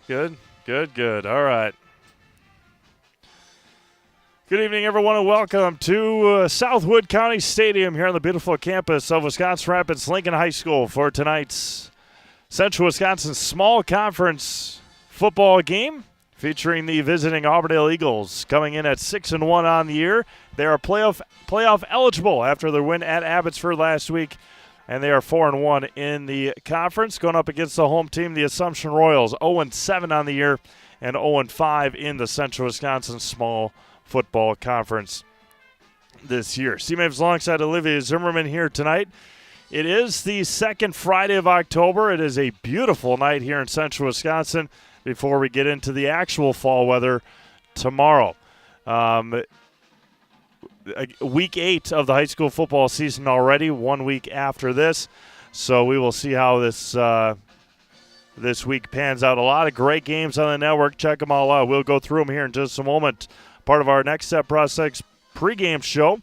Good. All right. Good evening, everyone, and welcome to Southwood County Stadium here on the beautiful campus of Wisconsin Rapids Lincoln High School for tonight's Central Wisconsin Small Conference football game featuring the visiting Auburndale Eagles coming in at 6-1 on the year. They are playoff eligible after their win at Abbotsford last week, and they are 4-1 in the conference, going up against the home team, the Assumption Royals, 0-7 on the year and 0-5 in the Central Wisconsin Small Football Conference this year. C-Maves alongside Olivia Zimmerman here tonight. It is the second Friday of October. It is a beautiful night here in Central Wisconsin before we get into the actual fall weather tomorrow. Week 8 of the high school football season already, 1 week after this. So we will see how this week pans out. A lot of great games on the network. Check them all out. We'll go through them here in just a moment. Part of our Next Step Prosthetics pregame show.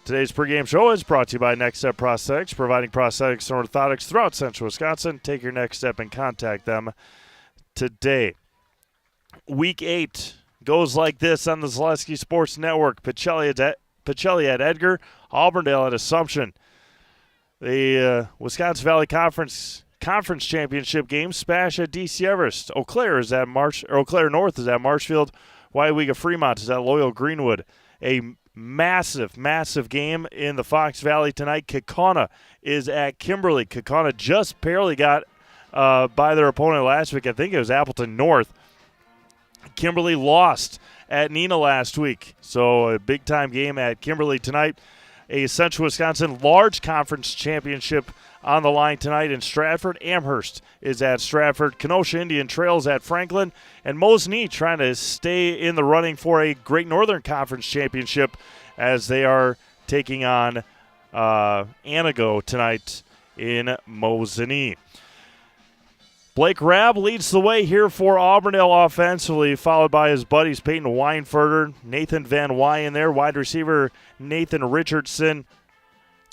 Today's pregame show is brought to you by Next Step Prosthetics, providing prosthetics and orthotics throughout Central Wisconsin. Take your next step and contact them today. Week 8 goes like this on the Zaleski Sports Network. Pacelli at Edgar, Auburndale at Assumption. The Wisconsin Valley Conference Championship game, Spash at DC Everest. Eau Claire North is at Marshfield. Waiwega Fremont is at Loyal Greenwood. A massive game in the Fox Valley tonight. Kaukauna is at Kimberly. Kaukauna just barely got by their opponent last week. I think it was Appleton North. Kimberly lost at Neenah last week. So a big-time game at Kimberly tonight. A Central Wisconsin large conference championship on the line tonight in Stratford. Amherst is at Stratford. Kenosha Indian Trails at Franklin. And Mosinee trying to stay in the running for a Great Northern Conference championship as they are taking on Anago tonight in Mosinee. Blake Rabb leads the way here for Auburndale offensively, followed by his buddies Peyton Weinfurter, Nathan Van Wyen there, wide receiver Nathan Richardson,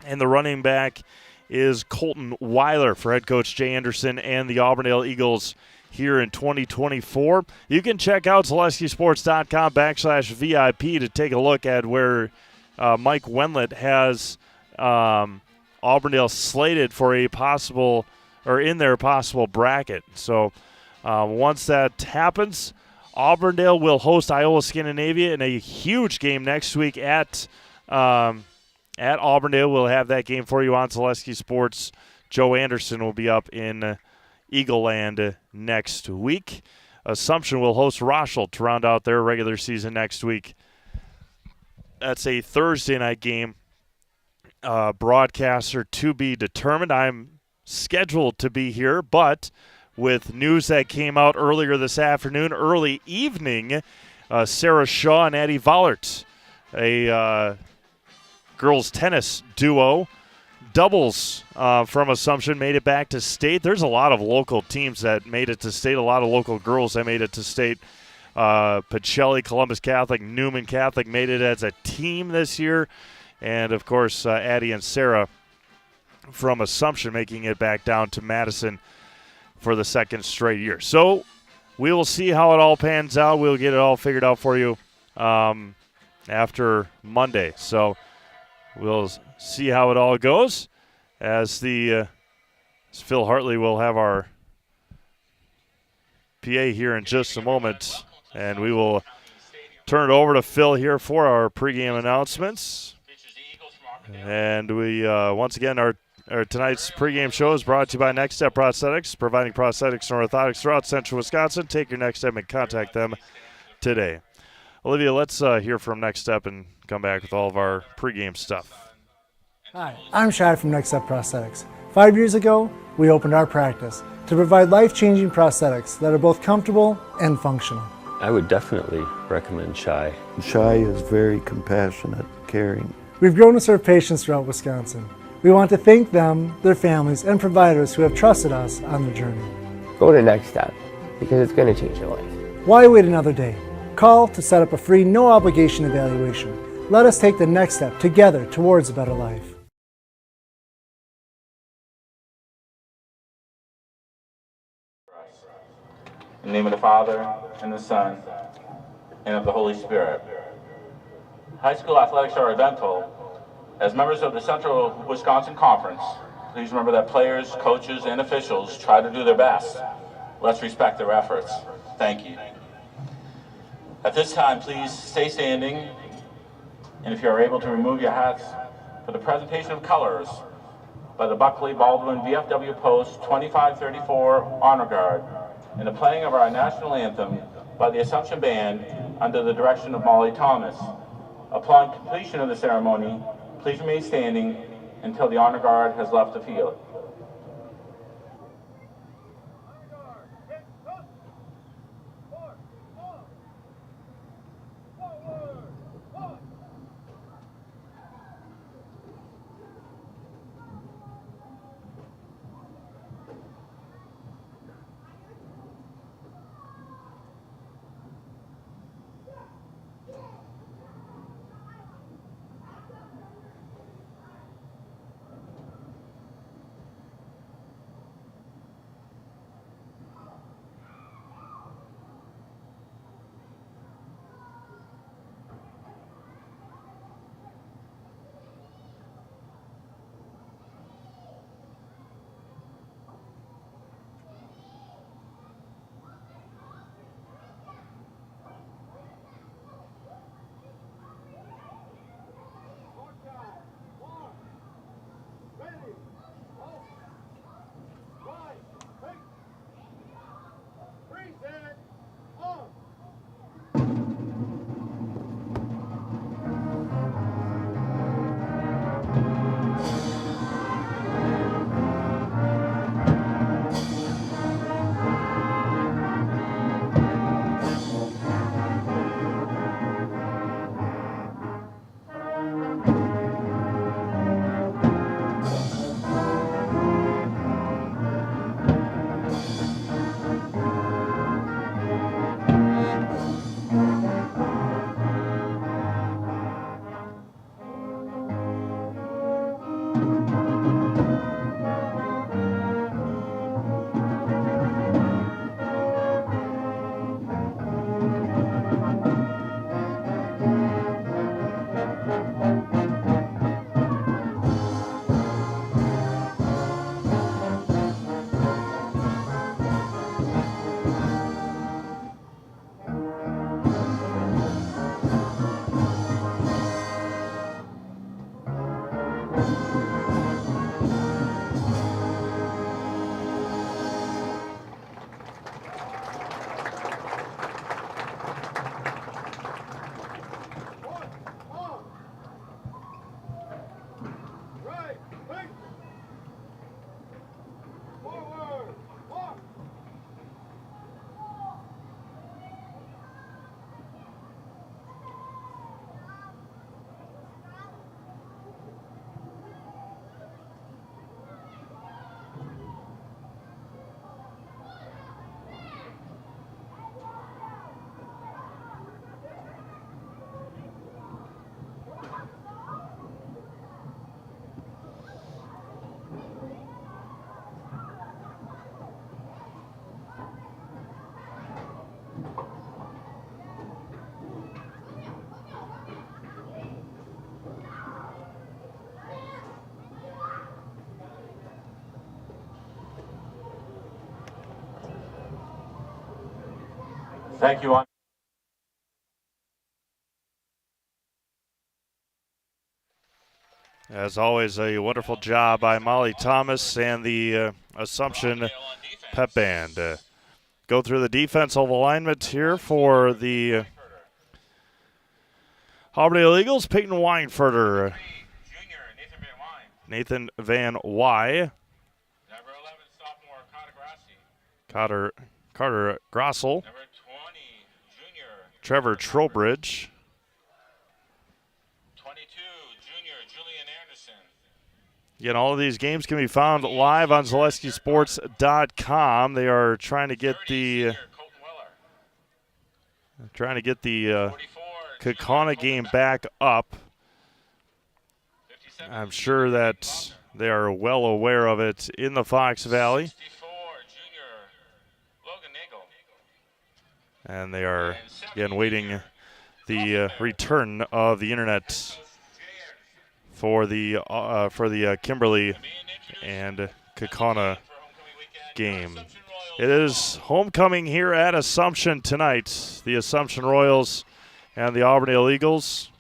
and the running back is Colton Weiler for head coach Jay Anderson and the Auburndale Eagles here in 2024. You can check out ZaleskiSports.com/VIP to take a look at where Mike Wendlandt has Auburndale slated for a possible or in their possible bracket. So once that happens, Auburndale will host Iowa Scandinavia in a huge game next week at Auburndale. We'll have that game for you on Zaleski Sports. Joe Anderson will be up in Eagle Land next week. Assumption will host Rochelle to round out their regular season next week. That's a Thursday night game. Broadcaster to be determined. I'm scheduled to be here, but with news that came out earlier this afternoon, early evening, Sarah Shaw and Addie Vollert, a girls tennis duo, doubles from Assumption, made it back to state. There's a lot of local teams that made it to state, a lot of local girls that made it to state. Pacelli, Columbus Catholic, Newman Catholic made it as a team this year. And, of course, Addie and Sarah from Assumption making it back down to Madison for the second straight year. So we will see how it all pans out. We'll get it all figured out for you after Monday. So we'll see how it all goes as Phil Hartley will have our PA here in just a moment. And we will turn it over to Phil here for our pregame announcements. And we, once again, our tonight's pregame show is brought to you by Next Step Prosthetics, providing prosthetics and orthotics throughout Central Wisconsin. Take your next step and contact them today. Olivia, let's hear from Next Step and come back with all of our pregame stuff. Hi, I'm Shad from Next Step Prosthetics. 5 years ago, we opened our practice to provide life-changing prosthetics that are both comfortable and functional. I would definitely recommend Shai. Shai is very compassionate, caring. We've grown to serve patients throughout Wisconsin. We want to thank them, their families, and providers who have trusted us on their journey. Go to Next Step, because it's going to change your life. Why wait another day? Call to set up a free, no-obligation evaluation. Let us take the next step together towards a better life. In the name of the Father, and the Son, and of the Holy Spirit. High school athletics are eventful. As members of the Central Wisconsin Conference, please remember that players, coaches, and officials try to do their best. Let's respect their efforts. Thank you. At this time, please stay standing, and if you are able to remove your hats for the presentation of colors by the Buckley Baldwin VFW Post 2534 Honor Guard and the playing of our national anthem by the Assumption Band under the direction of Molly Thomas. Upon completion of the ceremony, please remain standing until the Honor Guard has left the field. Thank you. As always, a wonderful job by Molly Thomas and the Assumption Pep Band. Go through the defensive alignment here for the Auburndale Eagles. Peyton Weinfurter, Nathan Van Wy, Number 11, sophomore Carter Carter Grossel, Number 20, junior Trevor Trowbridge, 22, junior Julian Anderson. Again, all of these games can be found live on ZaleskiSports.com. They are trying to get the Kaukauna game back up. I'm sure that they are well aware of it in the Fox Valley. 64, junior Logan Nagel. And they are, again, waiting the return of the internet for the Kimberly and Kaukauna game. It is homecoming here at Assumption tonight. The Assumption Royals and the Auburndale Eagles.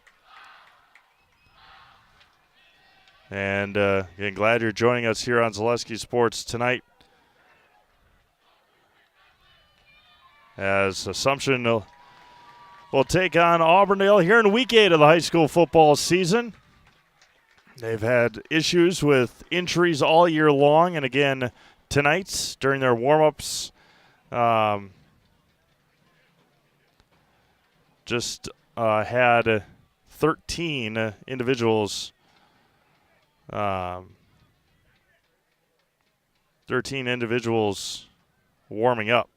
And again, glad you're joining us here on Zaleski Sports tonight, as Assumption will take on Auburndale here in Week 8 of the high school football season. They've had issues with injuries all year long, and again tonight during their warm-ups, just had 13 individuals 13 individuals warming up.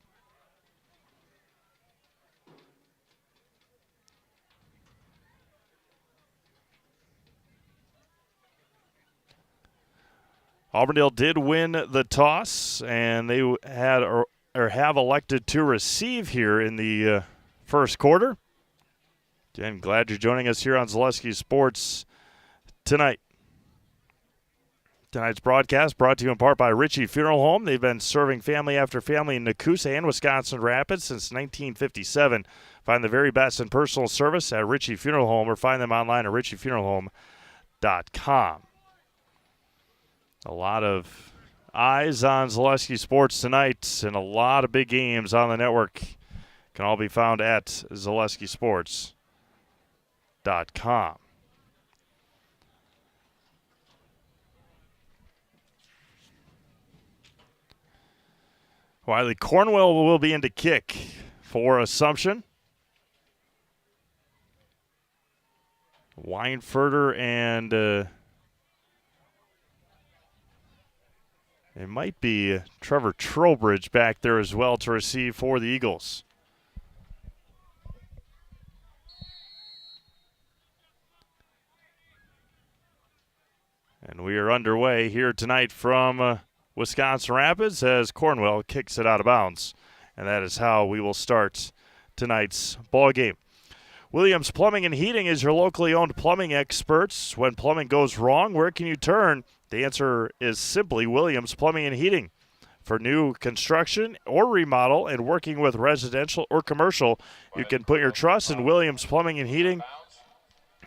Auburndale did win the toss, and they had or have elected to receive here in the first quarter. Again, glad you're joining us here on Zaleski Sports tonight. Tonight's broadcast brought to you in part by Ritchie Funeral Home. They've been serving family after family in Nakusa and Wisconsin Rapids since 1957. Find the very best in personal service at Ritchie Funeral Home, or find them online at ritchiefuneralhome.com. A lot of eyes on Zaleski Sports tonight, and a lot of big games on the network can all be found at zaleskisports.com. Wiley Cornwell will be in to kick for Assumption. Weinfurter and it might be Trevor Trowbridge back there as well to receive for the Eagles. And we are underway here tonight from Wisconsin Rapids as Cornwell kicks it out of bounds. And that is how we will start tonight's ball game. Williams Plumbing and Heating is your locally owned plumbing experts. When plumbing goes wrong, where can you turn? The answer is simply Williams Plumbing and Heating. For new construction or remodel and working with residential or commercial, you can put your trust in Williams Plumbing and Heating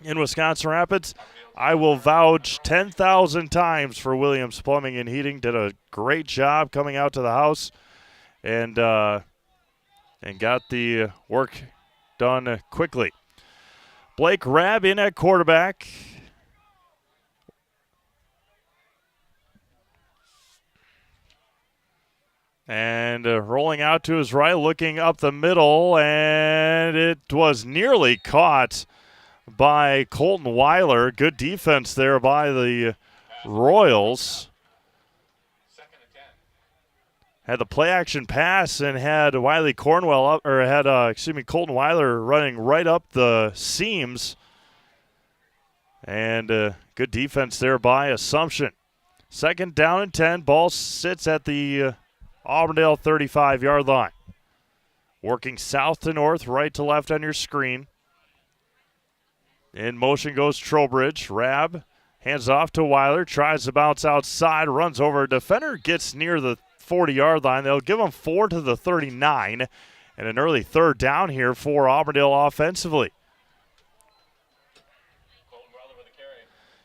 in Wisconsin Rapids. I will vouch 10,000 times for Williams Plumbing and Heating. Did a great job coming out to the house and got the work done quickly. Blake Rabb in at quarterback. And rolling out to his right, looking up the middle, and it was nearly caught by Colton Weiler. Good defense there by the Royals. Had the play action pass and had Wiley Cornwell up, or had Colton Weiler running right up the seams. And good defense there by Assumption. Second down and 10. Ball sits at the Auburndale 35-yard line. Working south to north, right to left on your screen. In motion goes Trowbridge. Rabb hands off to Weiler, tries to bounce outside, runs over a defender, gets near the 40-yard line. They'll give him 4 to the 39, and an early third down here for Auburndale offensively.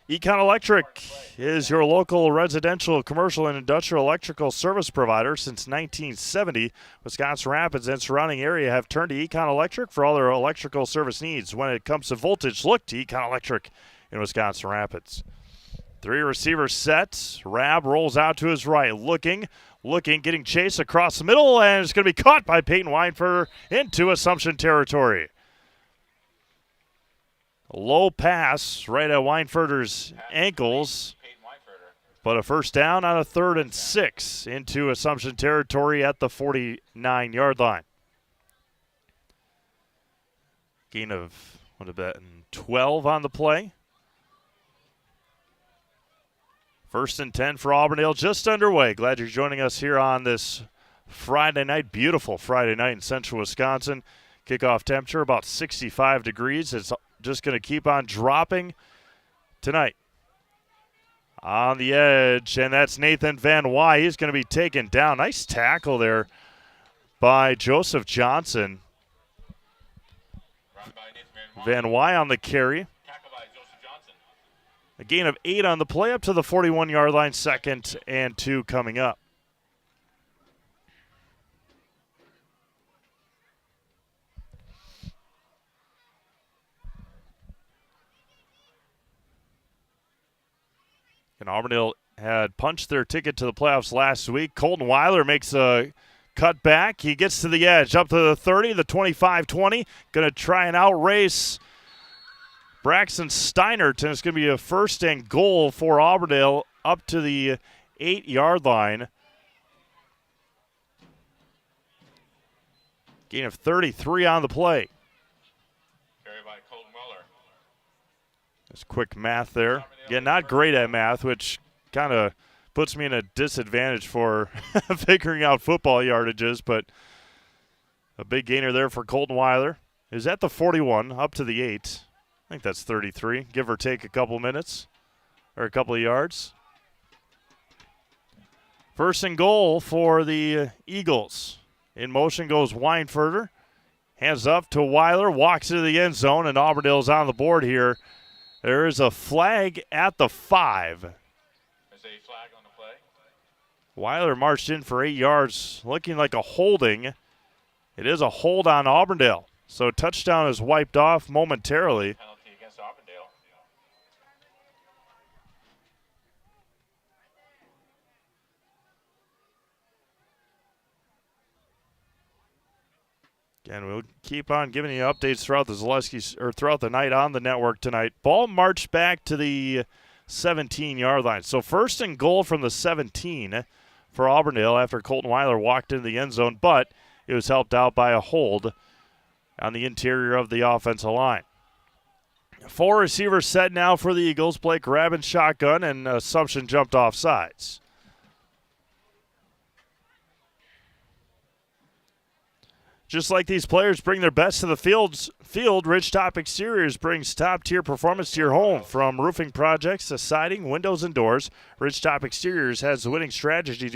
Econ Electric is your local residential, commercial, and industrial electrical service provider since 1970. Wisconsin Rapids and surrounding area have turned to Econ Electric for all their electrical service needs. When it comes to voltage, look to Econ Electric in Wisconsin Rapids. 3 receivers set. Rabb rolls out to his right, looking, getting chased across the middle, and it's going to be caught by Peyton Weinfurter into Assumption territory. A low pass right at Weinfurter's ankles, but a first down on a 3rd and 6 into Assumption territory at the 49-yard line. Gain of, 12 on the play. 1st and 10 for Auburndale, just underway. Glad you're joining us here on this Friday night. Beautiful Friday night in central Wisconsin. Kickoff temperature about 65 degrees. It's just going to keep on dropping tonight. On the edge, and that's Nathan Van Wy. He's going to be taken down. Nice tackle there by Joseph Johnson. Van Wy on the carry. A gain of 8 on the play up to the 41-yard line, 2nd and 2 coming up. And Auburndale had punched their ticket to the playoffs last week. Colton Weiler makes a cut back. He gets to the edge, up to the 30, the 25-20. Going to try and outrace Braxton Steinert, and it's going to be a 1st and goal for Auburndale up to the 8-yard line. Gain of 33 on the play. Carried by Colton Weller. That's quick math there. Yeah, not great at math, which kind of puts me in a disadvantage for figuring out football yardages, but a big gainer there for Colton Weiler. Is at the 41, up to the 8. I think that's 33, give or take a couple minutes or a couple of yards. 1st and goal for the Eagles. In motion goes Weinfurter. Hands up to Weiler, walks into the end zone, and Auburndale's on the board here. There is a flag at the 5. There's a flag on the play. Weiler marched in for 8 yards, looking like a holding. It is a hold on Auburndale. So touchdown is wiped off momentarily. Penalty against Auburndale. And we'll keep on giving you updates throughout throughout the night on the network tonight. Ball marched back to the 17-yard line. So 1st and goal from the 17 for Auburndale after Colton Weiler walked into the end zone, but it was helped out by a hold on the interior of the offensive line. 4 receivers set now for the Eagles. Blake grabbing shotgun, and Assumption jumped off sides. Just like these players bring their best to the field, Ridgetop Exteriors brings top-tier performance to your home. From roofing projects to siding, windows, and doors, Ridgetop Exteriors has the winning strategy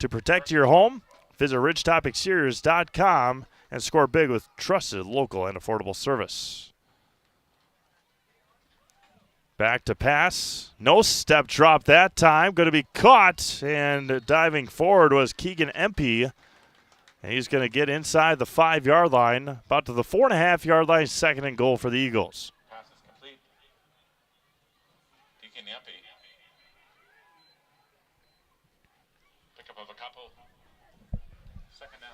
to protect your home. Visit ridgetopexteriors.com and score big with trusted, local, and affordable service. Back to pass. No step drop that time. Going to be caught, and diving forward was Keegan Empey. And he's going to get inside the 5-yard line, about to the 4.5-yard line, 2nd and goal for the Eagles. Pass is complete. Deacon Empey. Pickup of a couple. 2nd down.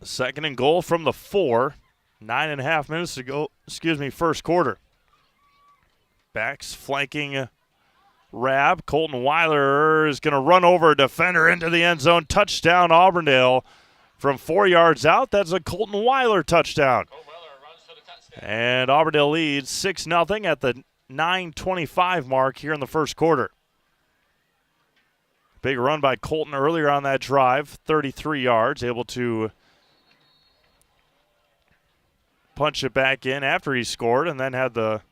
2nd and goal from the 4. 9.5 minutes to go, 1st quarter. Backs flanking Rab. Colton Weiler is going to run over a defender into the end zone. Touchdown, Auburndale. From 4 yards out, that's a Colton Weiler touchdown. And Auburndale leads 6-0 at the 9:25 mark here in the 1st quarter. Big run by Colton earlier on that drive, 33 yards, able to punch it back in after he scored, and then had the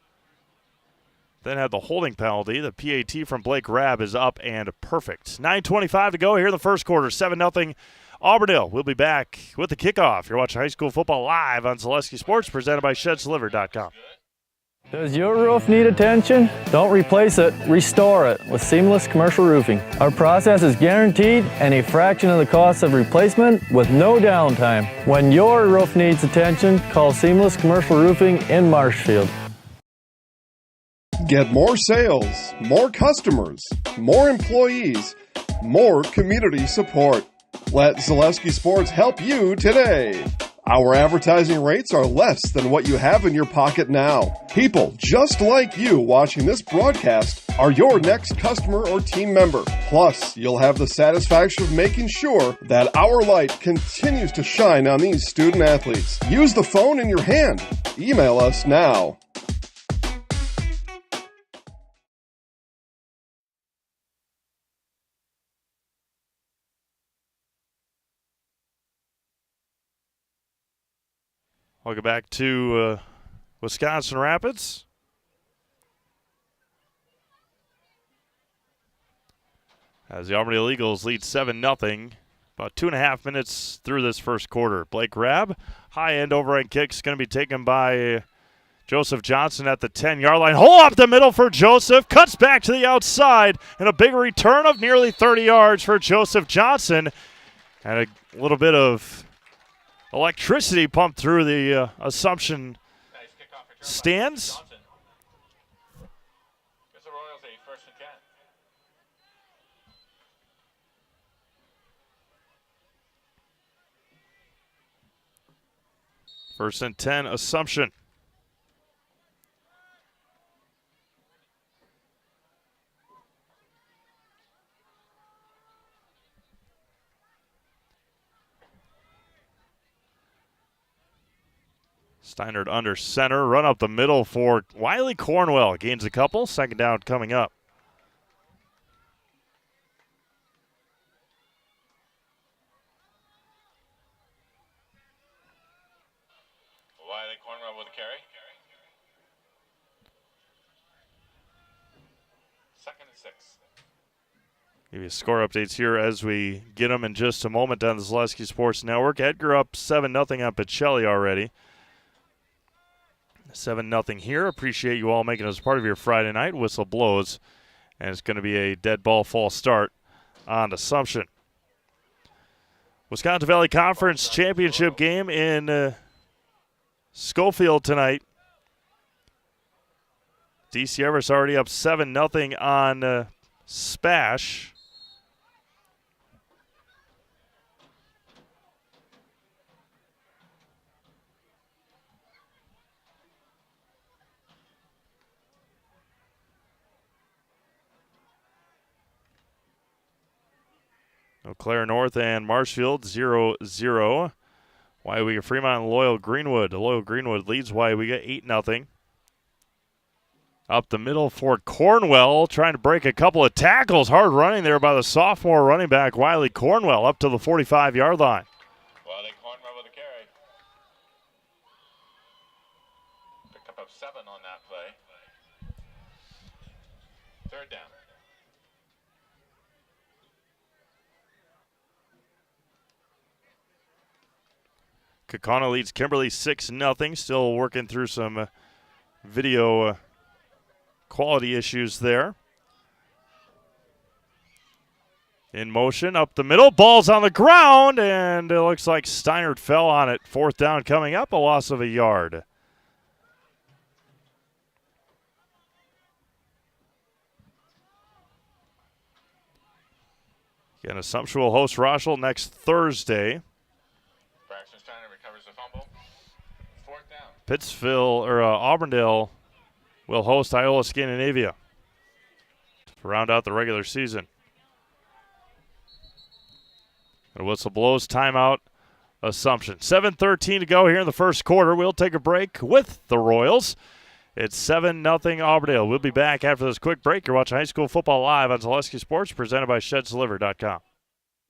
holding penalty. The PAT from Blake Rabb is up and perfect. 9:25 to go here in the 1st quarter, 7-0 Auburndale. We'll be back with the kickoff. You're watching high school football live on Zaleski Sports, presented by ShedsDelivered.com. Does your roof need attention? Don't replace it, restore it with Seamless Commercial Roofing. Our process is guaranteed and a fraction of the cost of replacement with no downtime. When your roof needs attention, call Seamless Commercial Roofing in Marshfield. Get more sales, more customers, more employees, more community support. Let Zaleski Sports help you today. Our advertising rates are less than what you have in your pocket now. People just like you watching this broadcast are your next customer or team member. Plus, you'll have the satisfaction of making sure that our light continues to shine on these student athletes. Use the phone in your hand. Email us now. Welcome back to Wisconsin Rapids. As the Auburndale Eagles lead 7-0. About 2.5 minutes through this first quarter. Blake Rabb, high end overhand kick is going to be taken by Joseph Johnson at the 10-yard line. Hole up the middle for Joseph. Cuts back to the outside. And a big return of nearly 30 yards for Joseph Johnson. And a little bit of electricity pumped through the Assumption stands. Gives the Royals a 1st and 10. First and 10, Assumption. Steinert under center. Run up the middle for Wiley Cornwell. Gains a couple. Second down coming up. Wiley Cornwell with a carry. 2nd and 6. Give you score updates here as we get them in just a moment on the Zaleski Sports Network. Edgar up 7-0 on Pacelli already. 7-0 here. Appreciate you all making us part of your Friday night. Whistle blows, and it's going to be a dead ball false start on Assumption. Wisconsin Valley Conference Championship game in Schofield tonight. DC Everest already up 7-0 on Spash. Eau Claire North and Marshfield 0-0. Waiwega Fremont and Loyal Greenwood. Loyal Greenwood leads Waiwega 8-0. Up the middle for Cornwell, trying to break a couple of tackles. Hard running there by the sophomore running back Wiley Cornwell up to the 45-yard line. Wiley Cornwell with a carry. Picked up 7 on that play. 3rd down. Kaukauna leads Kimberly 6-0. Still working through some video quality issues there. In motion, up the middle. Ball's on the ground, and it looks like Steinert fell on it. 4th down coming up, a loss of a yard. Again, Assumption will host Rochelle next Thursday. Pittsville or Auburndale will host Iola Scandinavia to round out the regular season. The whistle blows, timeout, Assumption. 7:13 to go here in the first quarter. We'll take a break with the Royals. It's 7-0 Auburndale. We'll be back after this quick break. You're watching high school football live on Zaleski Sports, presented by ShedsDeliver.com.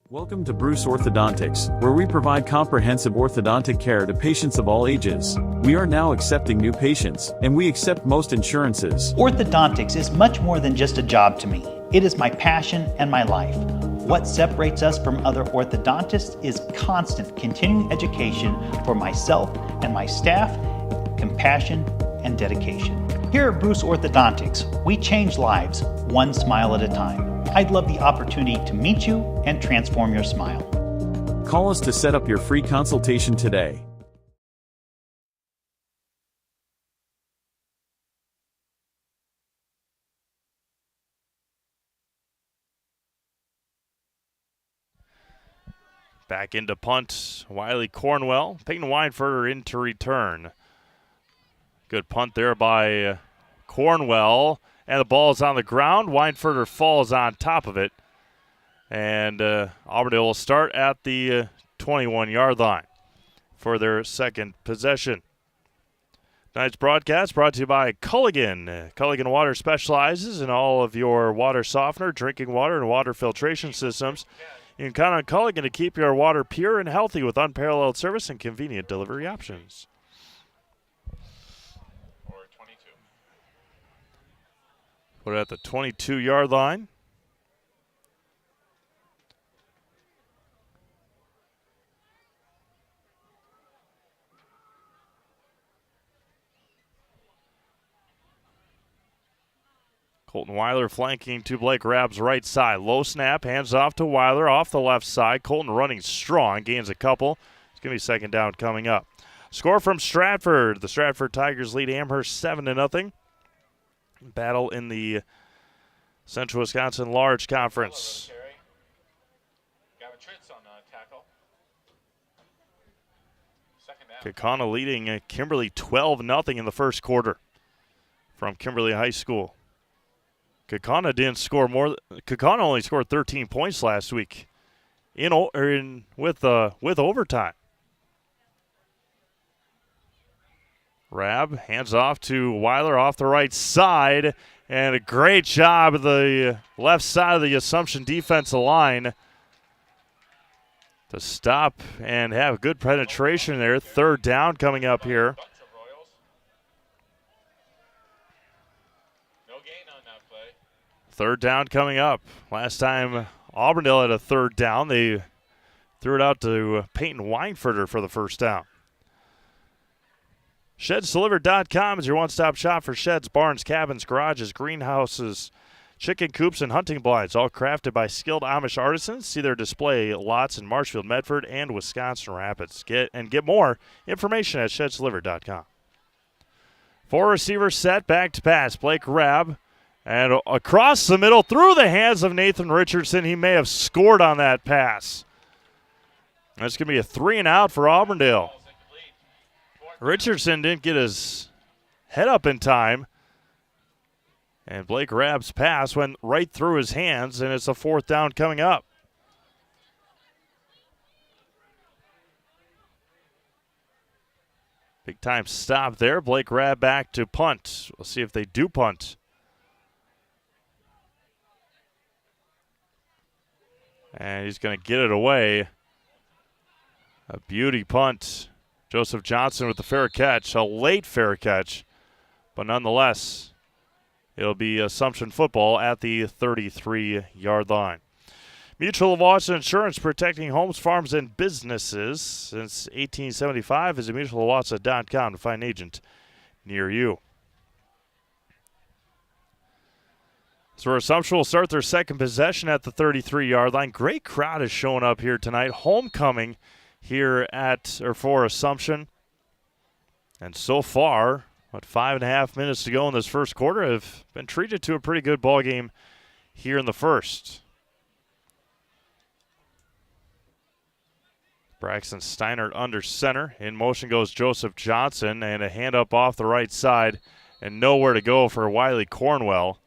Welcome to Bruce Orthodontics, where we provide comprehensive orthodontic care to patients of all ages. We are now accepting new patients, and we accept most insurances. Orthodontics is much more than just a job to me. It is my passion and my life. What separates us from other orthodontists is constant continuing education for myself and my staff, compassion, and dedication. Here at Bruce Orthodontics, we change lives one smile at a time. I'd love the opportunity to meet you and transform your smile. Call us to set up your free consultation today. Back into punt, Wiley Cornwell. Peyton Weinfurter in to return. Good punt there by Cornwell. And the ball is on the ground. Weinfurter falls on top of it. And Auburndale will start at the 21-yard line for their second possession. Tonight's broadcast brought to you by Culligan. Culligan Water specializes in all of your water softener, drinking water, and water filtration systems. You can count on Culligan to keep your water pure and healthy with unparalleled service and convenient delivery options. Put it at the 22-yard line. Colton Weiler flanking to Blake Rabb's right side. Low snap, hands off to Weiler off the left side. Colton running strong, gains a couple. It's going to be second down coming up. Score from Stratford. The Stratford Tigers lead Amherst 7-0. Battle in the Central Wisconsin Large Conference. Kaukauna leading Kimberly 12-0 in the first quarter from Kimberly High School. Kaukauna didn't score more. Kaukauna only scored 13 points last week with overtime. Rabb hands off to Weiler off the right side, and a great job of the left side of the Assumption defensive line to stop and have good penetration there. Third down coming up here. Third down coming up. Last time Auburndale had a third down, they threw it out to Peyton Weinfurter for the first down. ShedsDelivered.com is your one-stop shop for sheds, barns, cabins, garages, greenhouses, chicken coops, and hunting blinds, all crafted by skilled Amish artisans. See their display lots in Marshfield, Medford, and Wisconsin Rapids. Get more information at ShedsDelivered.com. 4 receivers set, back to pass. Blake Rabb. And across the middle, through the hands of Nathan Richardson. He may have scored on that pass. That's going to be a 3-and-out for Auburndale. Richardson didn't get his head up in time. And Blake Rabb's pass went right through his hands, and it's a fourth down coming up. Big time stop there. Blake Rabb back to punt. We'll see if they do punt. And he's going to get it away. A beauty punt. Joseph Johnson with the fair catch. A late fair catch. But nonetheless, it'll be Assumption football at the 33-yard line. Mutual of Wausau Insurance, protecting homes, farms, and businesses since 1875. Visit mutualofwausau.com to find an agent near you. So Assumption will start their second possession at the 33-yard line. Great crowd is showing up here tonight. Homecoming here for Assumption. And so far, 5.5 minutes to go in this first quarter, have been treated to a pretty good ball game here in the first. Braxton Steinert under center. In motion goes Joseph Johnson, and a hand up off the right side, and nowhere to go for Wiley Cornwell.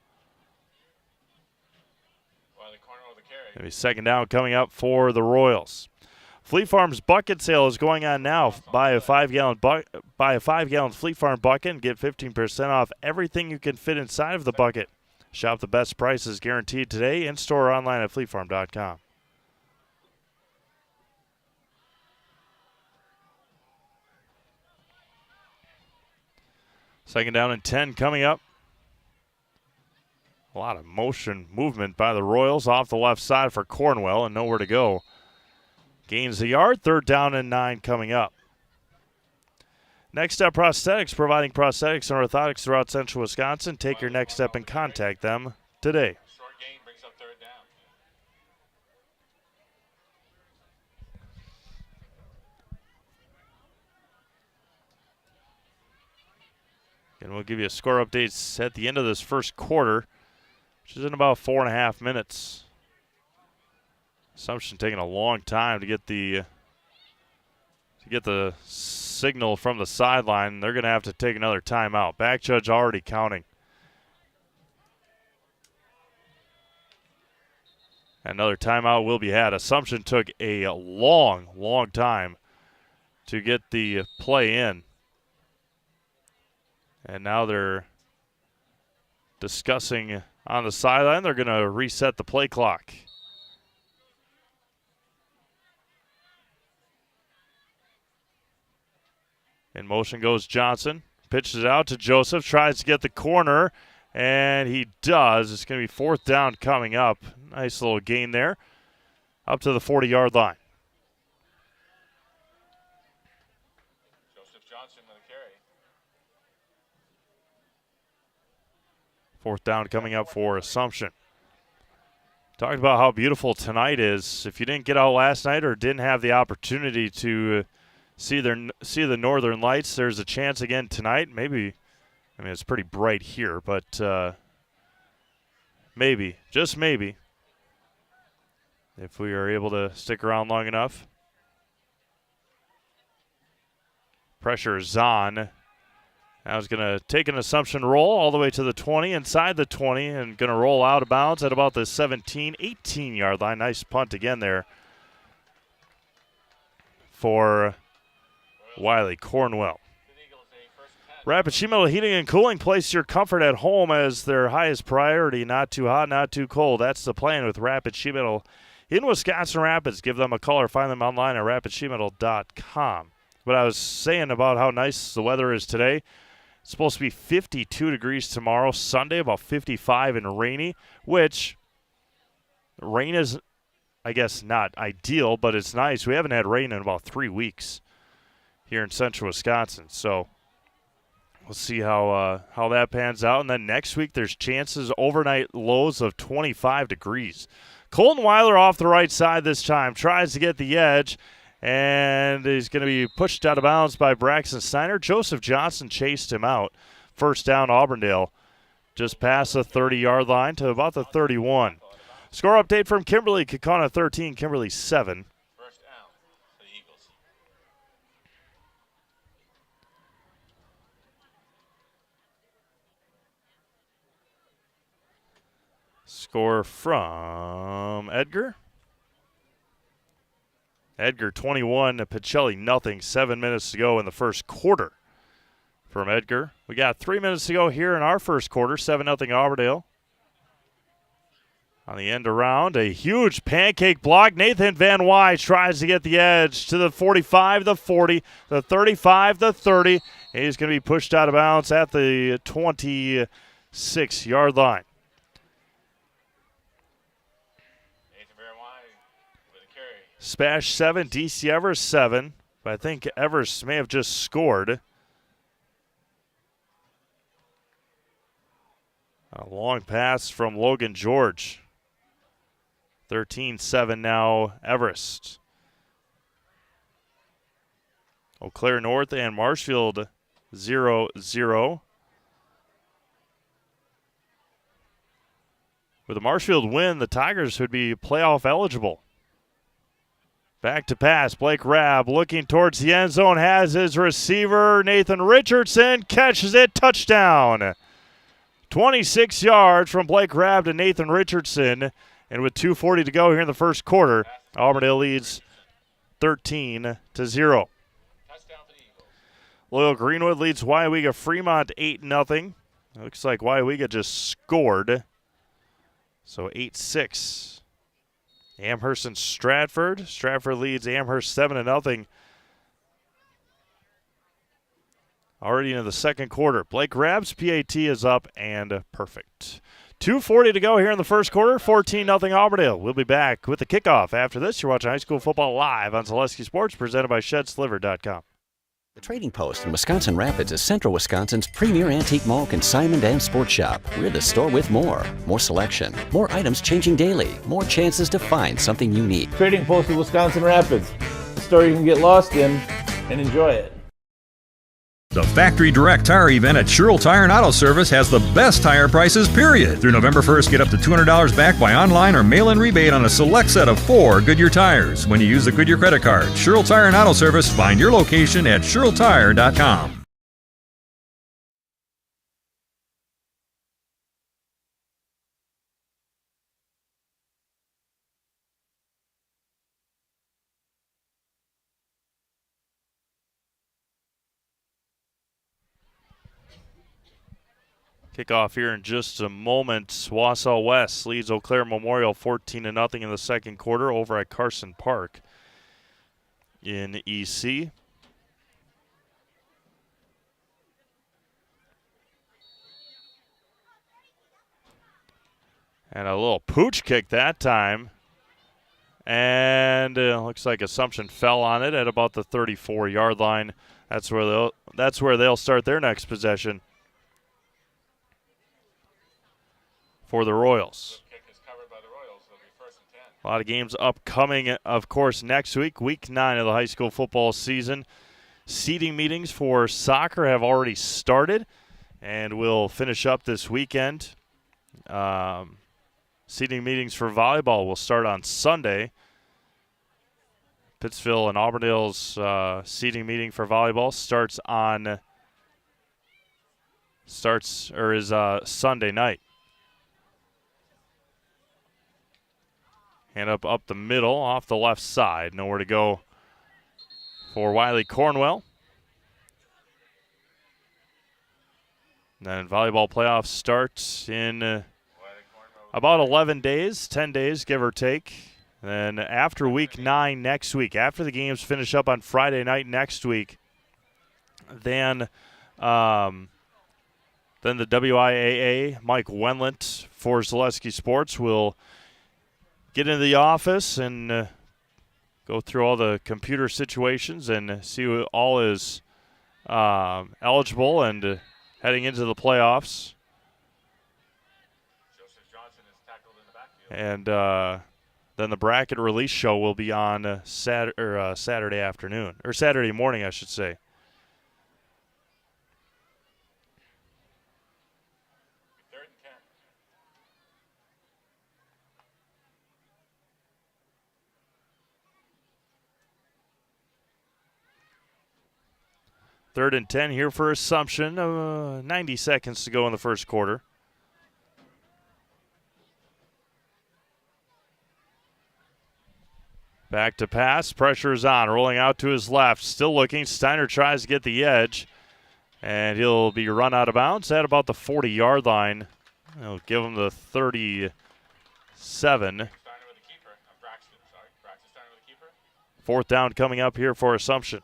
Maybe second down coming up for the Royals. Fleet Farm's bucket sale is going on now. Buy a 5-gallon Fleet Farm bucket and get 15% off everything you can fit inside of the bucket. Shop the best prices guaranteed today, in store or online at fleetfarm.com. Second down and 10 coming up. A lot of movement by the Royals off the left side for Cornwell, and nowhere to go. Gains a yard. Third down and 9 coming up. Next Step Prosthetics, providing prosthetics and orthotics throughout central Wisconsin. Take your next step and contact them today. Short gain brings up third down. And we'll give you a score updates at the end of this first quarter, which is in about 4.5 minutes. Assumption taking a long time to get the signal from the sideline. They're going to have to take another timeout. Back judge already counting. Another timeout will be had. Assumption took a long time to get the play in. And now they're discussing on the sideline. They're going to reset the play clock. In motion goes Johnson. Pitches it out to Joseph. Tries to get the corner. And he does. It's going to be fourth down coming up. Nice little gain there. Up to the 40-yard line. Joseph Johnson with a carry. Fourth down coming up for Assumption. Talked about how beautiful tonight is. If you didn't get out last night or didn't have the opportunity to see the Northern Lights, there's a chance again tonight. Maybe, I mean, it's pretty bright here, but maybe, just maybe, if we are able to stick around long enough. Pressure is on. Now he's going to take an Assumption roll all the way to the 20, inside the 20, and going to roll out of bounds at about the 17, 18-yard line. Nice punt again there for Wiley Cornwell. Rapid Sheet Metal Heating and Cooling, place your comfort at home as their highest priority. Not too hot, not too cold. That's the plan with Rapid Sheet Metal in Wisconsin Rapids. Give them a call or find them online at rapidsheetmetal.com. But I was saying about how nice the weather is today. It's supposed to be 52 degrees tomorrow, Sunday, about 55 and rainy, which rain is, I guess, not ideal, but it's nice. We haven't had rain in about 3 weeks here in central Wisconsin, so we'll see how that pans out. And then next week there's chances overnight lows of 25 degrees. Colton Weiler off the right side this time, tries to get the edge, and he's going to be pushed out of bounds by Braxton Steiner. Joseph Johnson chased him out. First down, Auburndale, just past the 30-yard line to about the 31. Score update from Kimberly. Kaukauna 13, Kimberly 7. First down for the Eagles. Score from Edgar. Edgar 21, Pacelli nothing. 7 minutes to go in the first quarter from Edgar. We got 3 minutes to go here in our first quarter. 7-0 Auburndale. On the end around, a huge pancake block. Nathan Van Wy tries to get the edge to the 45, the 40, the 35, the 30. He's going to be pushed out of bounds at the 26-yard line. Spash 7, DC Evers 7, but I think Evers may have just scored. A long pass from Logan George. 13-7 now, Everest. Eau Claire North and Marshfield 0-0. With a Marshfield win, the Tigers would be playoff eligible. Back to pass, Blake Rabb looking towards the end zone, has his receiver, Nathan Richardson, catches it, touchdown. 26 yards from Blake Rabb to Nathan Richardson, and with 2:40 to go here in the first quarter, Auburndale leads 13-0. Loyal Greenwood leads Waiwega Fremont 8-0. Looks like Waiwega just scored, so 8-6. Amherst and Stratford. Stratford leads Amherst 7-0. Already into the second quarter. Blake Rabb's PAT is up and perfect. 2:40 to go here in the first quarter. 14-0 Auburndale. We'll be back with the kickoff. After this, you're watching high school football live on Zaleski Sports, presented by ShedSliver.com. The Trading Post in Wisconsin Rapids is Central Wisconsin's premier antique mall, consignment, and sports shop. We're the store with more selection, more items changing daily, more chances to find something unique. Trading Post in Wisconsin Rapids, the store you can get lost in and enjoy it. The Factory Direct Tire event at Sherrill Tire and Auto Service has the best tire prices, period. Through November 1st, get up to $200 back by online or mail-in rebate on a select set of 4 Goodyear tires when you use the Goodyear credit card. Sherrill Tire and Auto Service. Find your location at SherrillTire.com. Kickoff here in just a moment. Wausau West leads Eau Claire Memorial 14-0 in the second quarter over at Carson Park in EC. And a little pooch kick that time. And looks like Assumption fell on it at about the 34-yard line. That's where they'll start their next possession for the Royals. A lot of games upcoming, of course, next week, Week 9 of the high school football season. Seeding meetings for soccer have already started, and we'll finish up this weekend. Seeding meetings for volleyball will start on Sunday. Pittsville and Auburndale's seeding meeting for volleyball is Sunday night. Hand up the middle, off the left side. Nowhere to go for Wiley Cornwell. And then volleyball playoffs start in about 11 days, 10 days, give or take. Then after Week 9 next week, after the games finish up on Friday night next week, then the WIAA, Mike Wendlandt for Zaleski Sports, will get into the office and go through all the computer situations and see who all is eligible and heading into the playoffs. And then the bracket release show will be on Saturday afternoon, or Saturday morning, I should say. Third and 10 here for Assumption. 90 seconds to go in the first quarter. Back to pass. Pressure is on. Rolling out to his left. Still looking. Steiner tries to get the edge. And he'll be run out of bounds at about the 40-yard line. They'll give him the 37. Fourth down coming up here for Assumption.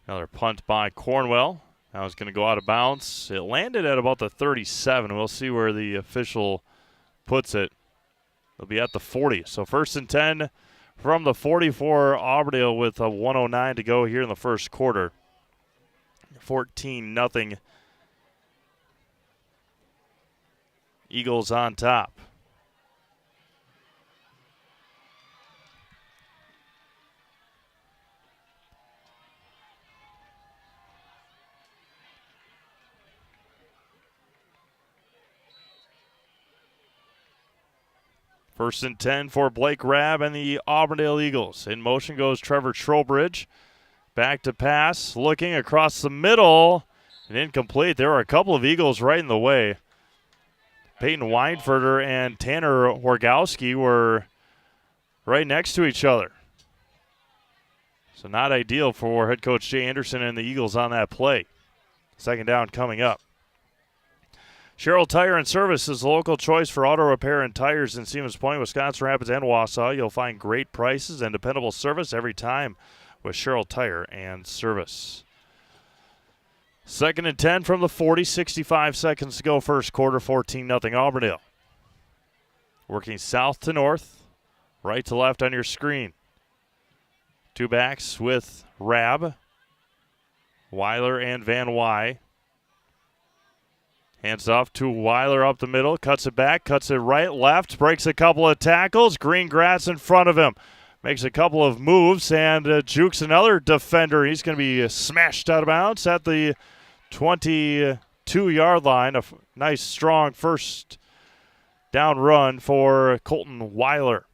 Another punt by Cornwell. Now it's going to go out of bounds. It landed at about the 37. We'll see where the official puts it. It'll be at the 40. So first and 10 from the 40 for Auburndale with a 1:09 to go here in the first quarter. 14-0. Eagles on top. First and 10 for Blake Rabb and the Auburndale Eagles. In motion goes Trevor Trowbridge. Back to pass, looking across the middle, and incomplete. There were a couple of Eagles right in the way. Peyton Weinfurter and Tanner Horgowski were right next to each other. So not ideal for head coach Jay Anderson and the Eagles on that play. Second down coming up. Sherrill Tire and Service is the local choice for auto repair and tires in Stevens Point, Wisconsin Rapids, and Wausau. You'll find great prices and dependable service every time with Sherrill Tire and Service. Second and 10 from the 40, 65 seconds to go first quarter, 14-0 Auburndale. Working south to north, right to left on your screen. Two backs with Rabb, Weiler, and Van Wy. Hands off to Weiler up the middle, cuts it back, cuts it right, left, breaks a couple of tackles. Green grass in front of him. Makes a couple of moves and jukes another defender. He's going to be smashed out of bounds at the 22-yard line. A nice, strong first down run for Colton Weiler.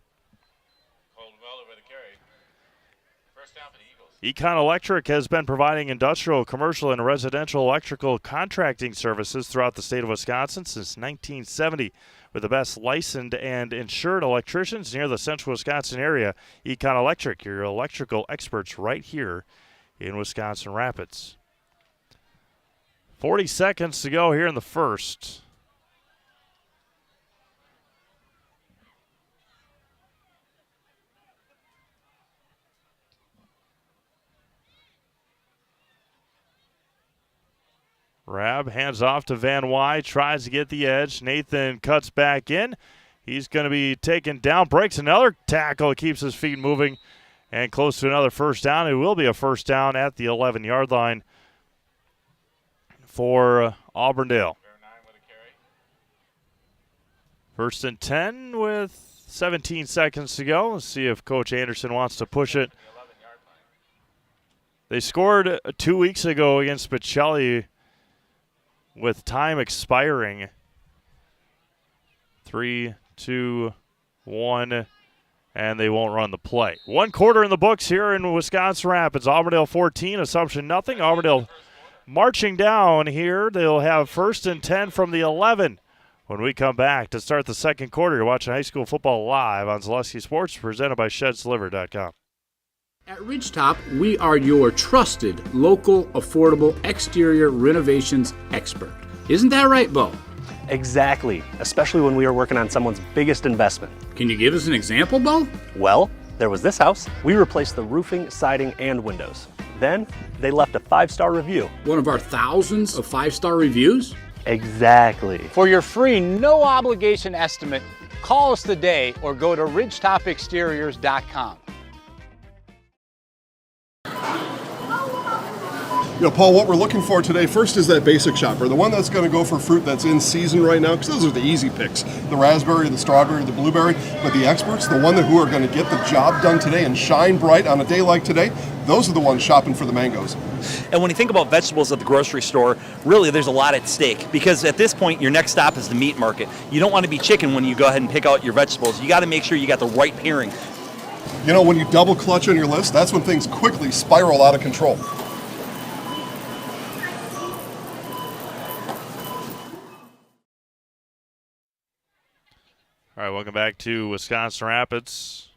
Econ Electric has been providing industrial, commercial, and residential electrical contracting services throughout the state of Wisconsin since 1970. with the best licensed and insured electricians near the central Wisconsin area. Econ Electric, your electrical experts right here in Wisconsin Rapids. 40 seconds to go here in the first. Rab hands off to Van Wy, tries to get the edge. Nathan cuts back in. He's going to be taken down, breaks another tackle, keeps his feet moving, and close to another first down. It will be a first down at the 11-yard line for Auburndale. First and 10 with 17 seconds to go. Let's see if Coach Anderson wants to push it. They scored 2 weeks ago against Pacelli with time expiring. 3, 2, 1, and they won't run the play. 1 quarter in the books here in Wisconsin Rapids. Auburndale 14, Assumption nothing. Auburndale marching down here. They'll have first and 10 from the 11 when we come back to start the second quarter. You're watching high school football live on Zaleski Sports, presented by ShedsLiver.com. At Ridgetop, we are your trusted, local, affordable exterior renovations expert. Isn't that right, Bo? Exactly, especially when we are working on someone's biggest investment. Can you give us an example, Bo? Well, there was this house. We replaced the roofing, siding, and windows. Then, they left a 5-star review. One of our thousands of 5-star reviews? Exactly. For your free, no-obligation estimate, call us today or go to ridgetopexteriors.com. Paul, what we're looking for today first is that basic shopper, the one that's going to go for fruit that's in season right now, because those are the easy picks, the raspberry, the strawberry, the blueberry. But the experts, the one who are going to get the job done today and shine bright on a day like today, those are the ones shopping for the mangoes. And when you think about vegetables at the grocery store, really there's a lot at stake, because at this point your next stop is the meat market. You don't want to be chicken when you go ahead and pick out your vegetables. You got to make sure you got the right pairing. When you double clutch on your list, that's when things quickly spiral out of control. All right, welcome back to Wisconsin Rapids.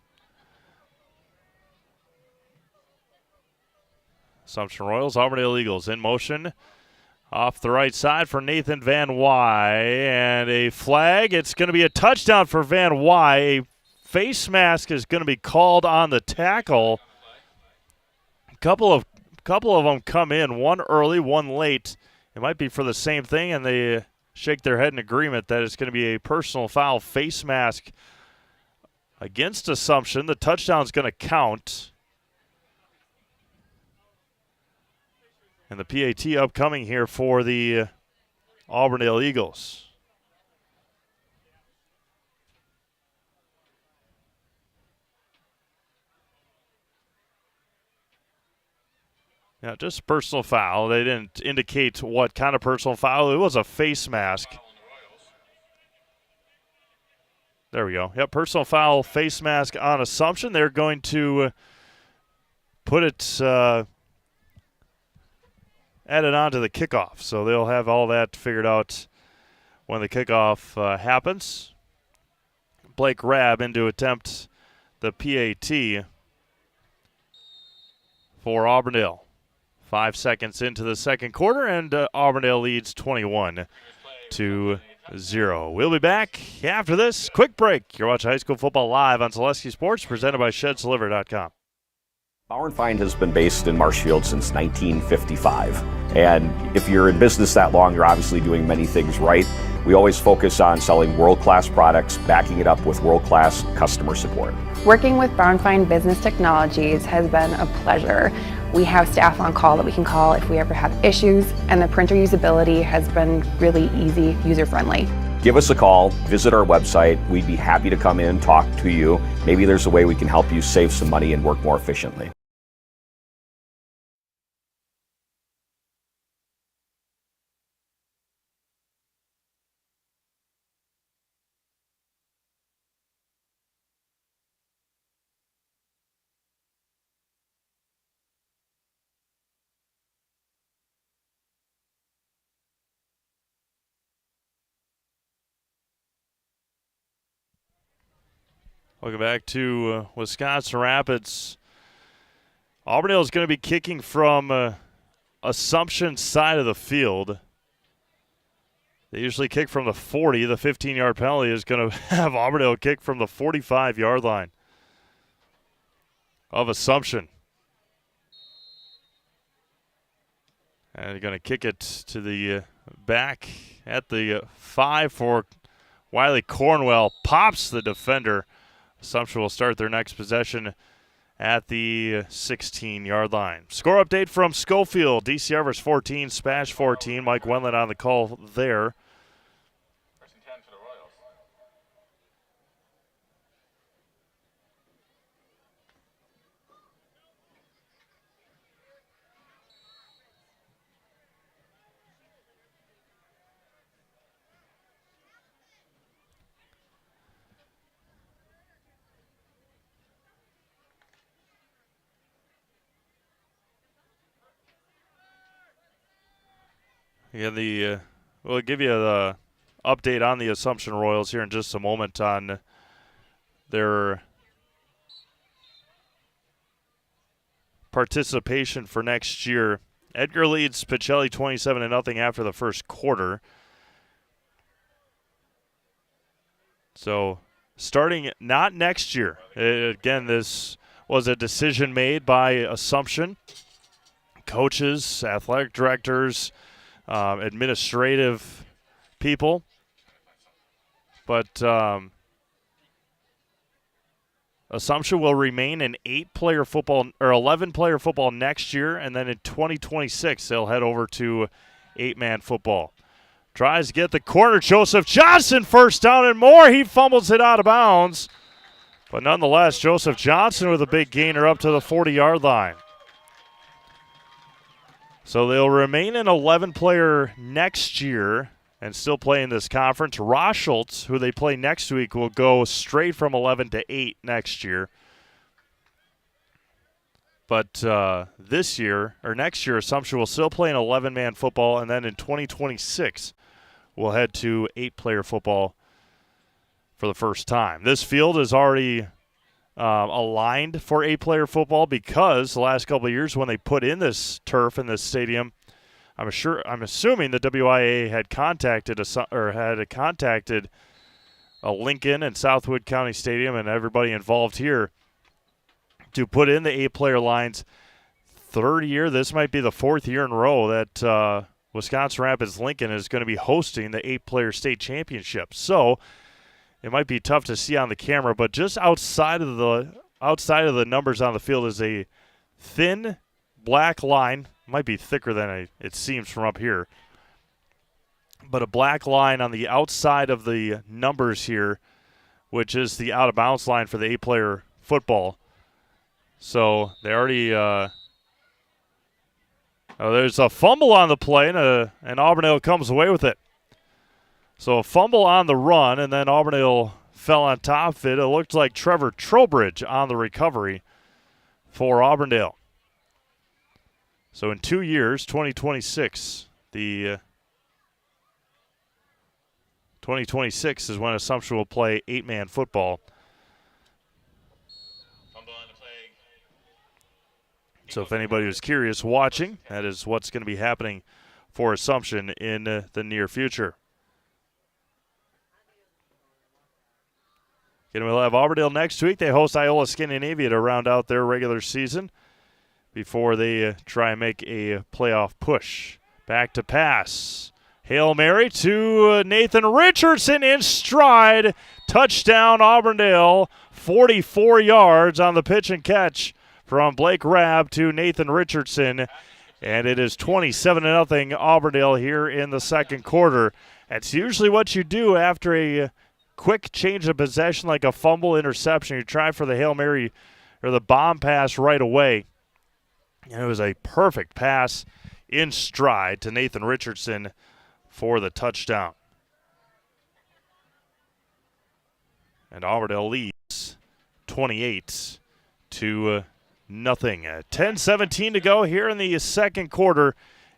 Assumption Royals, Auburndale Eagles in motion. Off the right side for Nathan Van Wy, and a flag. It's going to be a touchdown for Van Wy. A face mask is going to be called on the tackle. A couple of them come in, one early, one late. It might be for the same thing, and they shake their head in agreement that it's going to be a personal foul, face mask against Assumption. The touchdown's going to count. And the PAT upcoming here for the Auburndale Eagles. Yeah, just personal foul. They didn't indicate what kind of personal foul. It was a face mask. There we go. Yep, personal foul, face mask on Assumption. They're going to put it, add it on to the kickoff. So they'll have all that figured out when the kickoff happens. Blake Rabb in to attempt the PAT for Auburndale. 5 seconds into the second quarter, and Auburndale leads 21-0. We'll be back after this quick break. You're watching high school football live on Zaleski Sports, presented by ShedsLiver.com. Bauer & Feind has been based in Marshfield since 1955. And if you're in business that long, you're obviously doing many things right. We always focus on selling world-class products, backing it up with world-class customer support. Working with Bauer & Feind Business Technologies has been a pleasure. We have staff on call that we can call if we ever have issues, and the printer usability has been really easy, user-friendly. Give us a call, visit our website. We'd be happy to come in, talk to you. Maybe there's a way we can help you save some money and work more efficiently. Welcome back to Wisconsin Rapids. Auburndale is going to be kicking from Assumption side of the field. They usually kick from the 40. The 15-yard penalty is going to have Auburndale kick from the 45-yard line of Assumption. And they're going to kick it to the back at the 5 for Wiley Cornwell. Pops the defender. Assumption will start their next possession at the 16-yard line. Score update from Schofield. DC Everest 14, Spash 14. Mike Wendland on the call there. Yeah, we'll give you the update on the Assumption Royals here in just a moment on their participation for next year. Edgar leads Pacelli 27-0 after the first quarter. So starting not next year. Again, this was a decision made by Assumption. Coaches, athletic directors, administrative people, but Assumption will remain in 8-player football or 11-player football next year, and then in 2026 they'll head over to 8-man football. Tries to get the corner. Joseph Johnson first down and more. He fumbles it out of bounds, but nonetheless, Joseph Johnson with a big gainer up to the 40-yard line. So they'll remain an 11-player next year and still play in this conference. Roschultz, who they play next week, will go straight from 11 to 8 next year. But this year, or next year, Assumption will still play an 11-man football, and then in 2026, we'll head to 8-player football for the first time. This field is already aligned for 8-player football because the last couple of years when they put in this turf in this stadium, I'm assuming the WIAA had contacted Lincoln and Southwood County Stadium and everybody involved here to put in the 8-player lines. Third year, this might be the 4th year in a row that Wisconsin Rapids Lincoln is going to be hosting the 8-player state championship. So it might be tough to see on the camera, but just outside of the numbers on the field is a thin black line. Might be thicker than it seems from up here, but a black line on the outside of the numbers here, which is the out-of-bounds line for the 8-player football. So they already there's a fumble on the play, and Auburndale comes away with it. So a fumble on the run, and then Auburndale fell on top of it. It looked like Trevor Trowbridge on the recovery for Auburndale. So in 2 years, 2026, 2026 is when Assumption will play 8-man football. So if anybody was curious watching, that is what's going to be happening for Assumption in the near future. Again, we'll have Auburndale next week. They host Iola Scandinavia to round out their regular season before they try and make a playoff push. Back to pass. Hail Mary to Nathan Richardson in stride. Touchdown Auburndale. 44 yards on the pitch and catch from Blake Rabb to Nathan Richardson. And it is 27-0 Auburndale here in the second quarter. That's usually what you do after a quick change of possession like a fumble interception. You try for the Hail Mary or the bomb pass right away. And it was a perfect pass in stride to Nathan Richardson for the touchdown. And Auburndale leads 28-0. 10-17 to go here in the second quarter.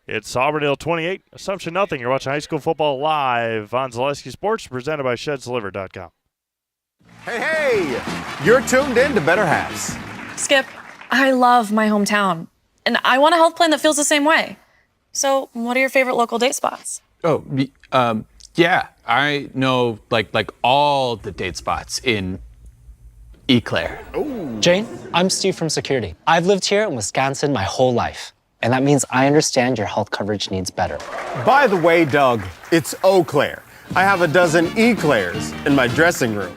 It's Auburndale 28, Assumption nothing. You're watching high school football live on Zaleski Sports, presented by ShedsDeliver.com. Hey, you're tuned in to Better Halves. Skip, I love my hometown, and I want a health plan that feels the same way. So, what are your favorite local date spots? Oh, yeah, I know like all the date spots in Eau Claire. Jane, I'm Steve from security. I've lived here in Wisconsin my whole life, and that means I understand your health coverage needs better. By the way, Doug, it's Eau Claire. I have a dozen Eclairs in my dressing room.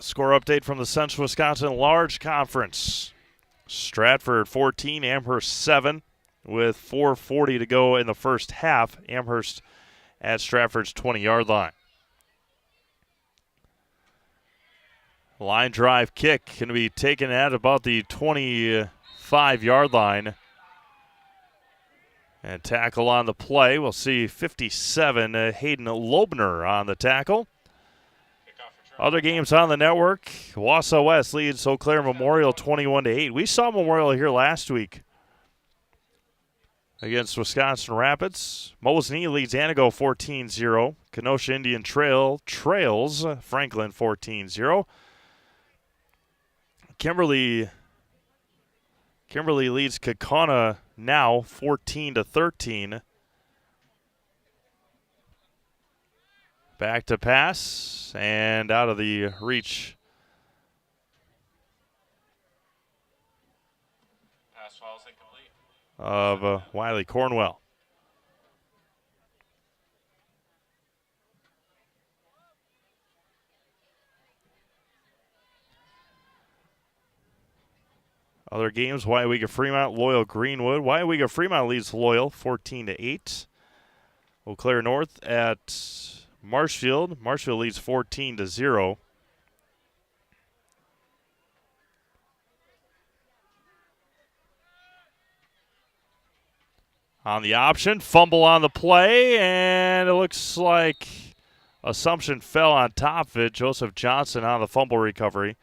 Score update from the Central Wisconsin Large Conference. Stratford 14, Amherst 7, with 4:40 to go in the first half. Amherst at Stratford's 20-yard line. Line drive kick can be taken at about the 25-yard line. And tackle on the play. We'll see 57, Hayden Loebner on the tackle. Other games on the network, Wausau West leads Eau Claire Memorial 21-8. We saw Memorial here last week against Wisconsin Rapids. Mosinee leads Anago 14-0. Kenosha Indian trails Franklin 14-0. Kimberly leads Kaukauna now 14-13. Back to pass and out of the reach. Pass falls incomplete. Of Wiley Cornwell. Other games, Waiwega Fremont, Loyal Greenwood. Waiwega Fremont leads Loyal 14-8. Eau Claire North at Marshfield. Marshfield leads 14-0. On the option, fumble on the play, and it looks like Assumption fell on top of it. Joseph Johnson on the fumble recovery.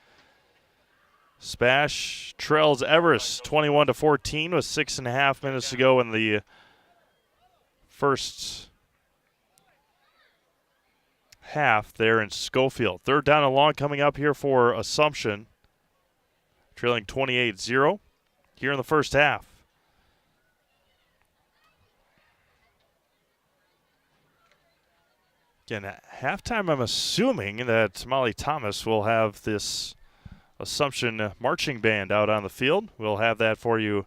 Spash trails Everest 21-14 with 6.5 minutes to go in the first half there in Schofield. Third down and long coming up here for Assumption. Trailing 28-0 here in the first half. Again, at halftime, I'm assuming that Molly Thomas will have this Assumption marching band out on the field. We'll have that for you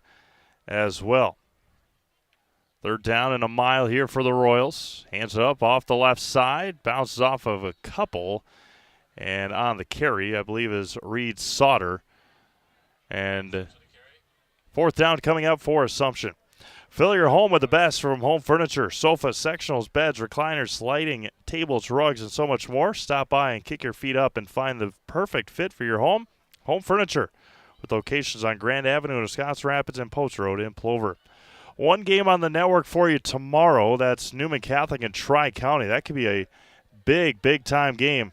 as well. Third down and a mile here for the Royals. Hands it up off the left side. Bounces off of a couple. And on the carry, I believe, is Reed Sauter. And fourth down coming up for Assumption. Fill your home with the best from home furniture, sofas, sectionals, beds, recliners, lighting, tables, rugs, and so much more. Stop by and kick your feet up and find the perfect fit for your home. Home Furniture, with locations on Grand Avenue in Wisconsin Rapids and Post Road in Plover. One game on the network for you tomorrow. That's Newman Catholic and Tri-County. That could be a big-time game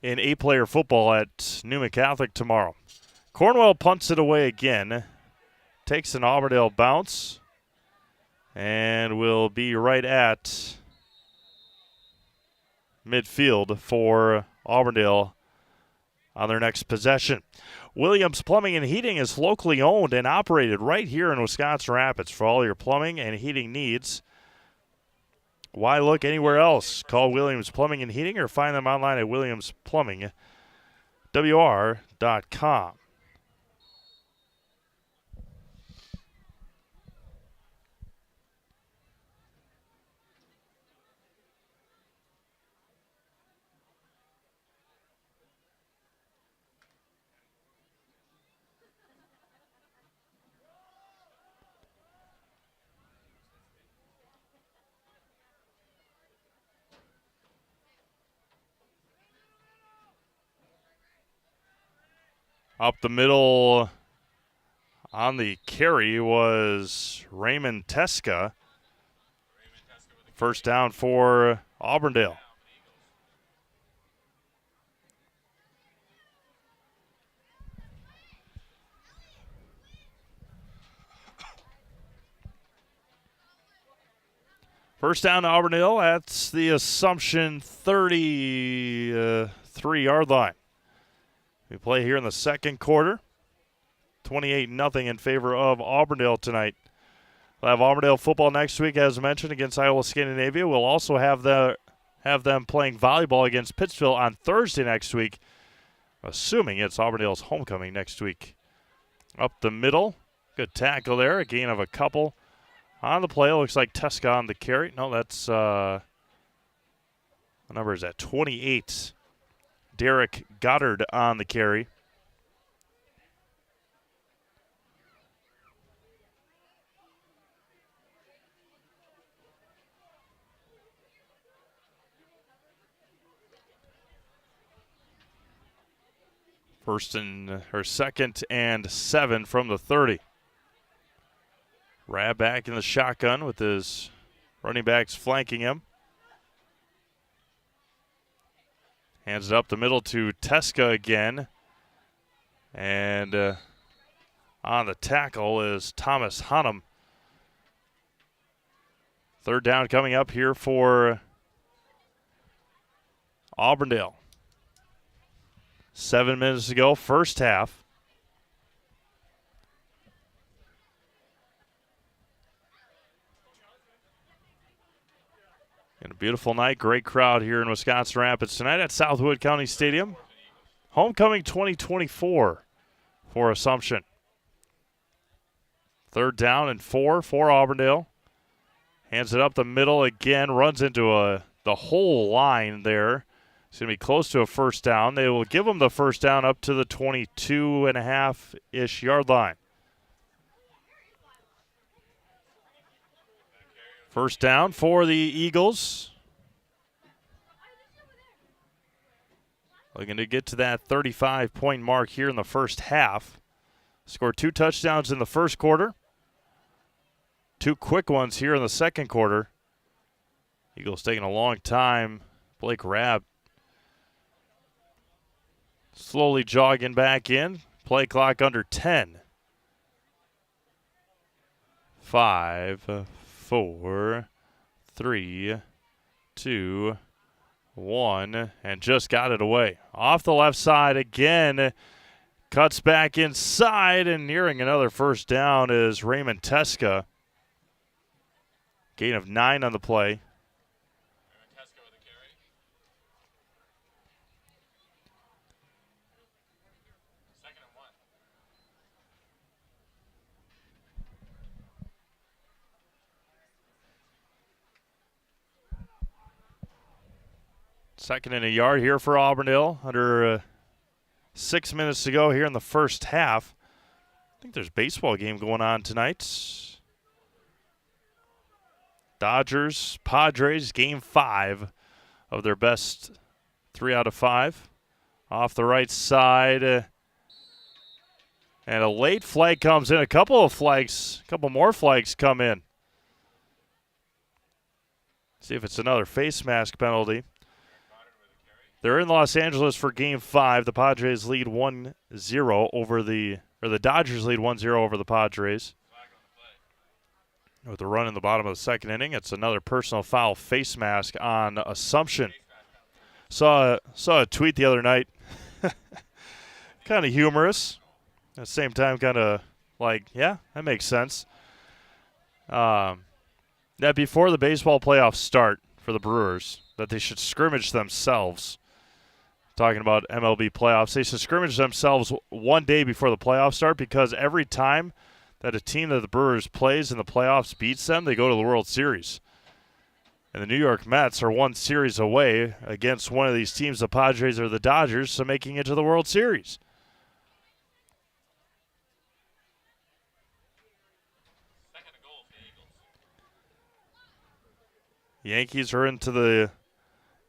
in 8-player football at Newman Catholic tomorrow. Cornwell punts it away again. Takes an Auburndale bounce and will be right at midfield for Auburndale on their next possession. Williams Plumbing and Heating is locally owned and operated right here in Wisconsin Rapids for all your plumbing and heating needs. Why look anywhere else? Call Williams Plumbing and Heating or find them online at williamsplumbingwr.com. Up the middle on the carry was Raymond Teska. First down for Auburndale. First down to Auburndale at the Assumption 33-yard line. We play here in the second quarter. 28-0 in favor of Auburndale tonight. We'll have Auburndale football next week, as mentioned, against Iowa Scandinavia. We'll also have them playing volleyball against Pittsville on Thursday next week, assuming it's Auburndale's homecoming next week. Up the middle, good tackle there, a gain of a couple. On the play, looks like Teska on the carry. No, that's, what number is that? 28. Derek Goddard on the carry. Second and 7 from the 30. Rab back in the shotgun with his running backs flanking him. Hands it up the middle to Teska again. And on the tackle is Thomas Hunnam. Third down coming up here for Auburndale. 7 minutes to go, first half. And a beautiful night, great crowd here in Wisconsin Rapids tonight at Southwood County Stadium. Homecoming 2024 for Assumption. Third down and 4 for Auburndale. Hands it up the middle again, runs into the whole line there. It's going to be close to a first down. They will give them the first down up to the 22.5-ish yard line. First down for the Eagles. Looking to get to that 35-point mark here in the first half. Scored 2 touchdowns in the first quarter. 2 quick ones here in the second quarter. Eagles taking a long time. Blake Rabb slowly jogging back in. Play clock under 10. 5, 4, 3, 2, 1, and just got it away. Off the left side again. Cuts back inside, and nearing another first down is Raymond Teska. Gain of 9 on the play. Second and a yard here for Auburndale. Under 6 minutes to go here in the first half. I think there's a baseball game going on tonight. Dodgers, Padres, game 5 of their best 3 out of 5. Off the right side. And a late flag comes in. A couple more flags come in. See if it's another face mask penalty. They're in Los Angeles for Game 5. The Padres lead 1-0 over the Dodgers lead 1-0 over the Padres. With the run in the bottom of the second inning, it's another personal foul face mask on Assumption. Saw a tweet the other night, kind of humorous. At the same time, kind of like, yeah, that makes sense. That before the baseball playoffs start for the Brewers, that they should scrimmage themselves. Talking about MLB playoffs, they should scrimmage themselves one day before the playoffs start, because every time that a team that the Brewers plays in the playoffs beats them, they go to the World Series. And the New York Mets are one series away against one of these teams, the Padres or the Dodgers, so making it to the World Series. Yankees are into the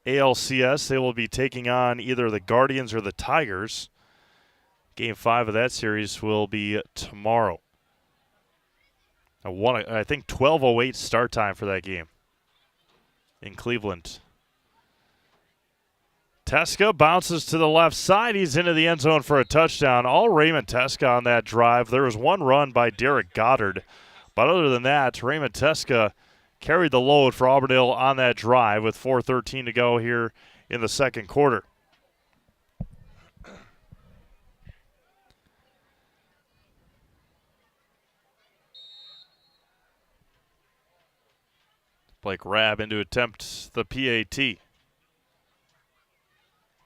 ALCS. They will be taking on either the Guardians or the Tigers. Game 5 of that series will be tomorrow. I think 12:08 start time for that game in Cleveland. Teska bounces to the left side. He's into the end zone for a touchdown. All Raymond Teska on that drive. There was one run by Derek Goddard. But other than that, Raymond Teska carried the load for Auburndale on that drive with 4:13 to go here in the second quarter. Blake Rabb in to attempt the PAT.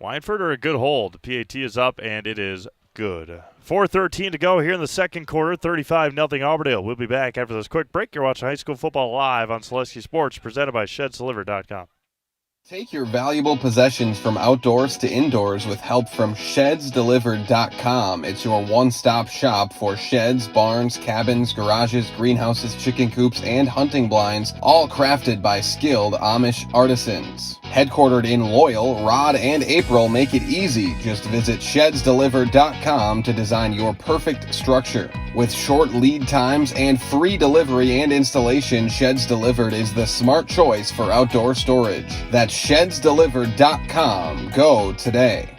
Wynford are a good hold. The PAT is up, and it is good. 4:13 to go here in the second quarter. 35-0 Auburndale. We'll be back after this quick break. You're watching high school football live on Selesky Sports, presented by ShedsDelivered.com. Take your valuable possessions from outdoors to indoors with help from ShedsDelivered.com. It's your one-stop shop for sheds, barns, cabins, garages, greenhouses, chicken coops, and hunting blinds, all crafted by skilled Amish artisans. Headquartered in Loyal, Rod and April make it easy. Just visit ShedsDelivered.com to design your perfect structure. With short lead times and free delivery and installation, Sheds Delivered is the smart choice for outdoor storage. That's ShedsDelivered.com. Go today.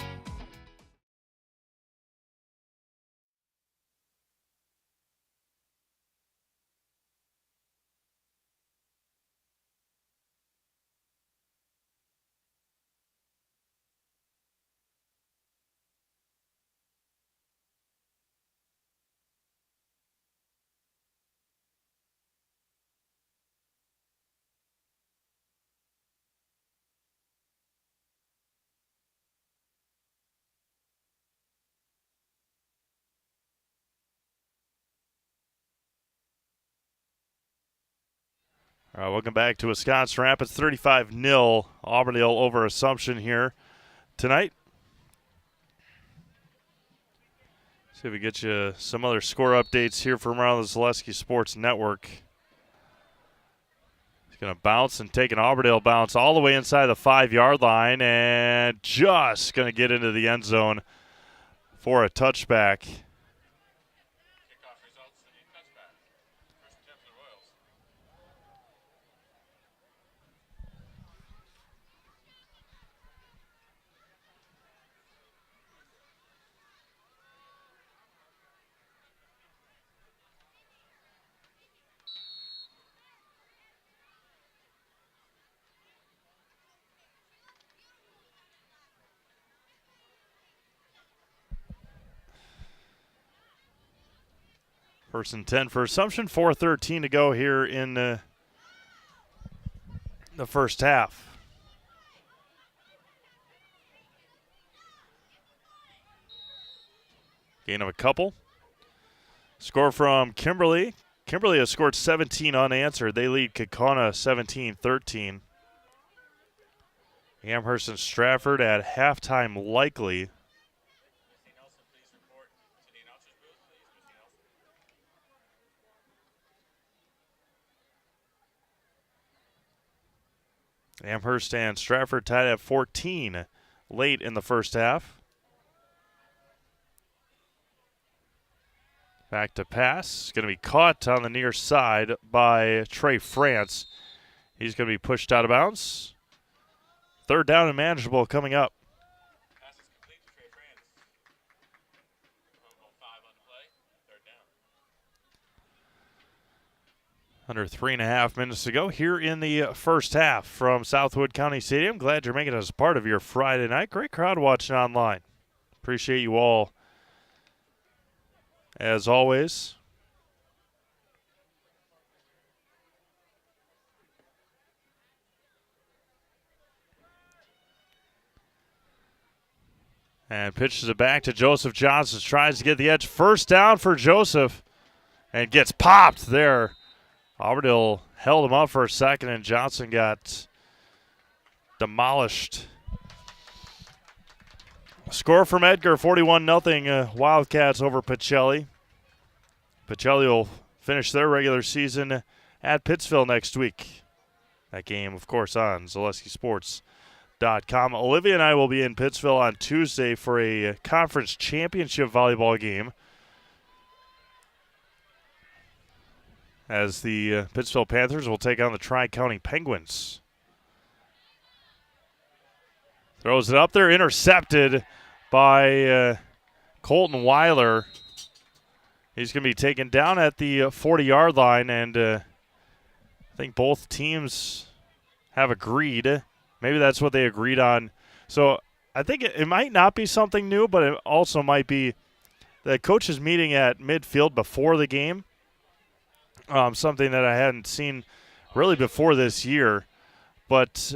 All right, welcome back to Wisconsin Rapids. 35-0 Auburndale over Assumption here tonight. See if we get you some other score updates here from around the Selesky Sports Network. He's going to bounce and take an Auburndale bounce all the way inside the 5-yard line and just going to get into the end zone for a touchback. First and 10 for Assumption. 4:13 to go here in the first half. Gain of a couple. Score from Kimberly. Kimberly has scored 17 unanswered. They lead Kaukauna 17-13. Amherst and Stratford at halftime likely. Amherst and Stratford tied at 14 late in the first half. Back to pass. Going to be caught on the near side by Trey France. He's going to be pushed out of bounds. Third down and manageable coming up. Under 3.5 minutes to go here in the first half from Southwood County Stadium. Glad you're making us part of your Friday night. Great crowd watching online. Appreciate you all as always. And pitches it back to Joseph Johnson. Tries to get the edge. First down for Joseph. And gets popped there. Auburndale held him up for a second, and Johnson got demolished. Score from Edgar, 41-0 Wildcats over Pacelli. Pacelli will finish their regular season at Pittsville next week. That game, of course, on ZaleskiSports.com. Olivia and I will be in Pittsville on Tuesday for a conference championship volleyball game, as the Pittsville Panthers will take on the Tri-County Penguins. Throws it up there, intercepted by Colton Weiler. He's going to be taken down at the 40-yard line, and I think both teams have agreed. Maybe that's what they agreed on. So I think it might not be something new, but it also might be the coaches meeting at midfield before the game. Something that I hadn't seen really before this year. But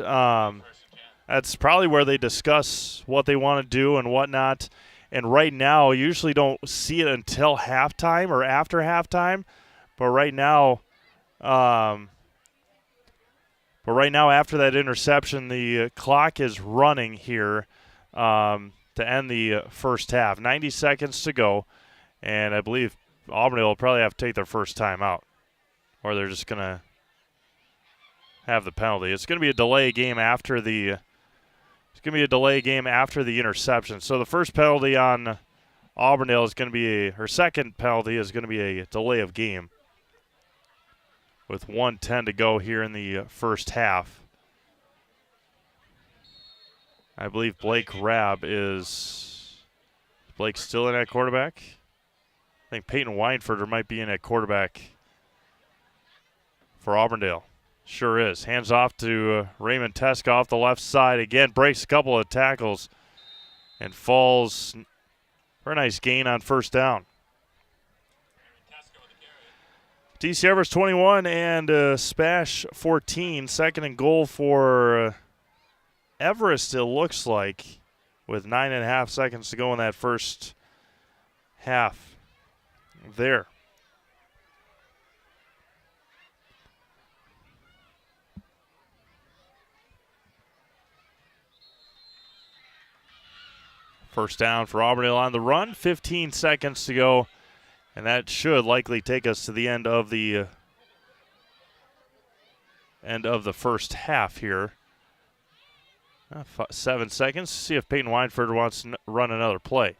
that's probably where they discuss what they want to do and whatnot. And right now, you usually don't see it until halftime or after halftime. But right now, after that interception, the clock is running here to end the first half. 90 seconds to go, and I believe Auburndale will probably have to take their first time out, or they're just going to have the penalty. It's going to be a delay game after the interception. So the first penalty on Auburndale is going to be second penalty is going to be a delay of game, with 1:10 to go here in the first half. I believe Blake Rabb is Blake still in at quarterback? I think Peyton Weinfurter might be in at quarterback for Auburndale. Sure is. Hands off to Raymond Teska off the left side. Again, breaks a couple of tackles and falls for a nice gain on first down. DC Everest 21 and Spash 14. Second and goal for Everest, it looks like, with 9.5 seconds to go in that first half there. First down for Auburndale on the run. 15 seconds to go. And that should likely take us to the end of the first half here. 7 seconds. See if Peyton Weinfurter wants to run another play.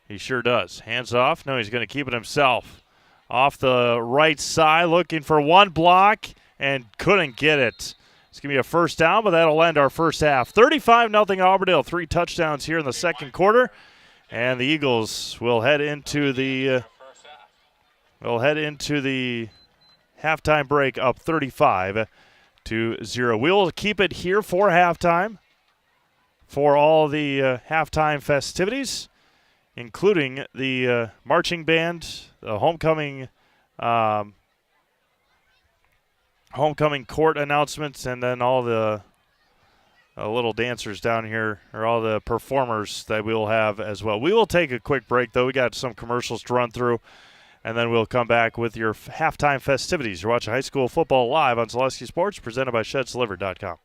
He sure does. Hands off. No, he's going to keep it himself. Off the right side, looking for one block, and couldn't get it. It's going to be a first down, but that'll end our first half. 35-0 Auburndale. 3 touchdowns here in the second quarter. And the Eagles will head into the halftime break up 35-0. We will keep it here for halftime for all the halftime festivities, including the marching band, the homecoming court announcements, and then all the little dancers down here, or all the performers that we will have as well. We will take a quick break, though. We got some commercials to run through, and then we'll come back with your halftime festivities. You're watching high school football live on Zaleski Sports, presented by ShedsDelivered.com.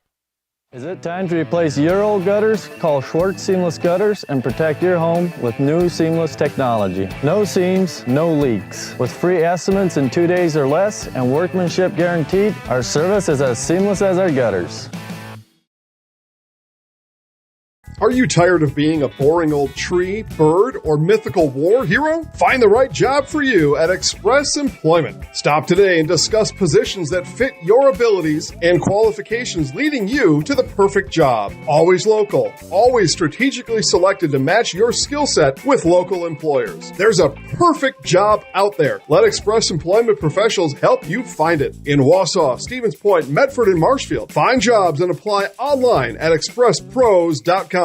Is it time to replace your old gutters? Call Schwartz Seamless Gutters and protect your home with new seamless technology. No seams, no leaks. With free estimates in 2 days or less and workmanship guaranteed, our service is as seamless as our gutters. Are you tired of being a boring old tree, bird, or mythical war hero? Find the right job for you at Express Employment. Stop today and discuss positions that fit your abilities and qualifications, leading you to the perfect job. Always local, always strategically selected to match your skill set with local employers. There's a perfect job out there. Let Express Employment professionals help you find it. In Wausau, Stevens Point, Medford, and Marshfield. Find jobs and apply online at expresspros.com.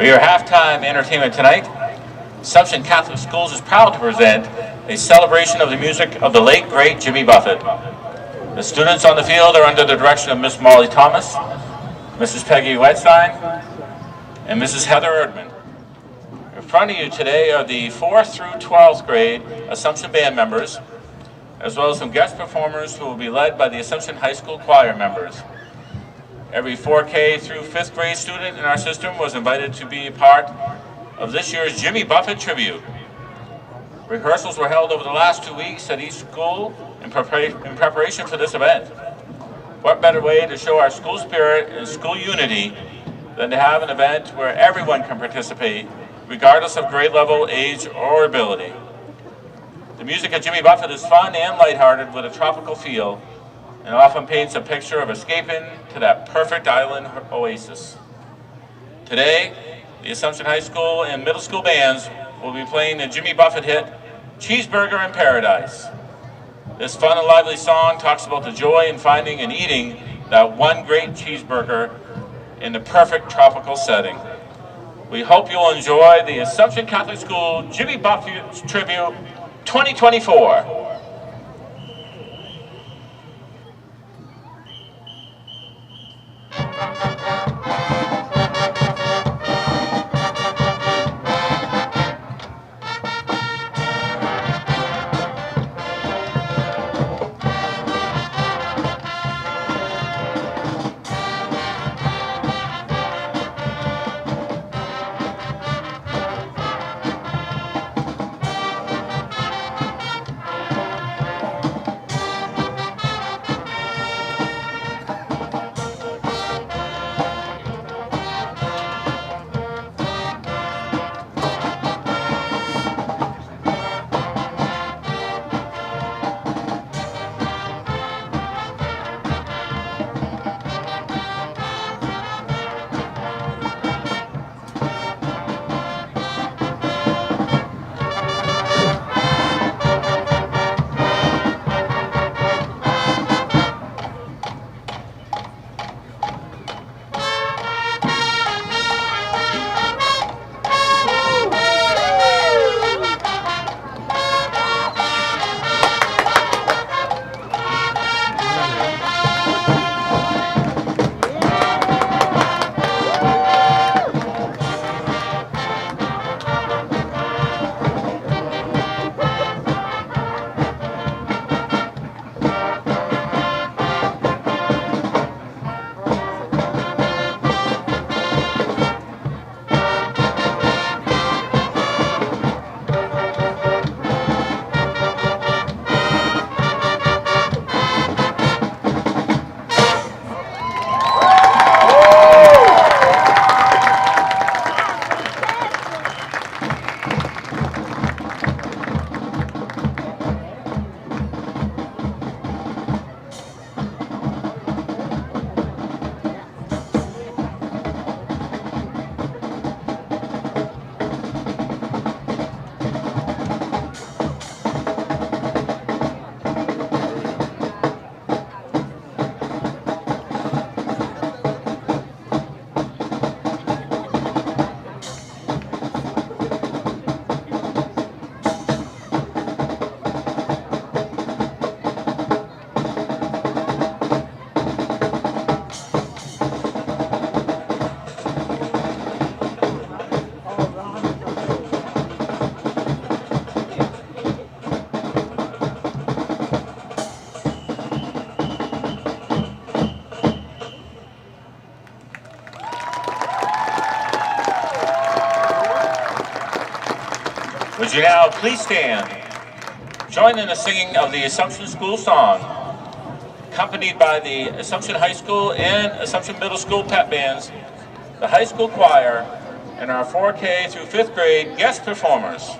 For your halftime entertainment tonight, Assumption Catholic Schools is proud to present a celebration of the music of the late, great Jimmy Buffett. The students on the field are under the direction of Miss Molly Thomas, Mrs. Peggy Wetstein, and Mrs. Heather Erdman. In front of you today are the 4th through 12th grade Assumption Band members, as well as some guest performers who will be led by the Assumption High School choir members. Every 4K through 5th grade student in our system was invited to be a part of this year's Jimmy Buffett tribute. Rehearsals were held over the last 2 weeks at each school in preparation for this event. What better way to show our school spirit and school unity than to have an event where everyone can participate, regardless of grade level, age, or ability. The music at Jimmy Buffett is fun and lighthearted with a tropical feel, and often paints a picture of escaping to that perfect island oasis. Today, the Assumption High School and middle school bands will be playing the Jimmy Buffett hit, Cheeseburger in Paradise. This fun and lively song talks about the joy in finding and eating that one great cheeseburger in the perfect tropical setting. We hope you'll enjoy the Assumption Catholic School Jimmy Buffett Tribute 2024. Would you now please stand? Join in the singing of the Assumption School song, accompanied by the Assumption High School and Assumption Middle School pep bands, the high school choir, and our 4K through 5th grade guest performers.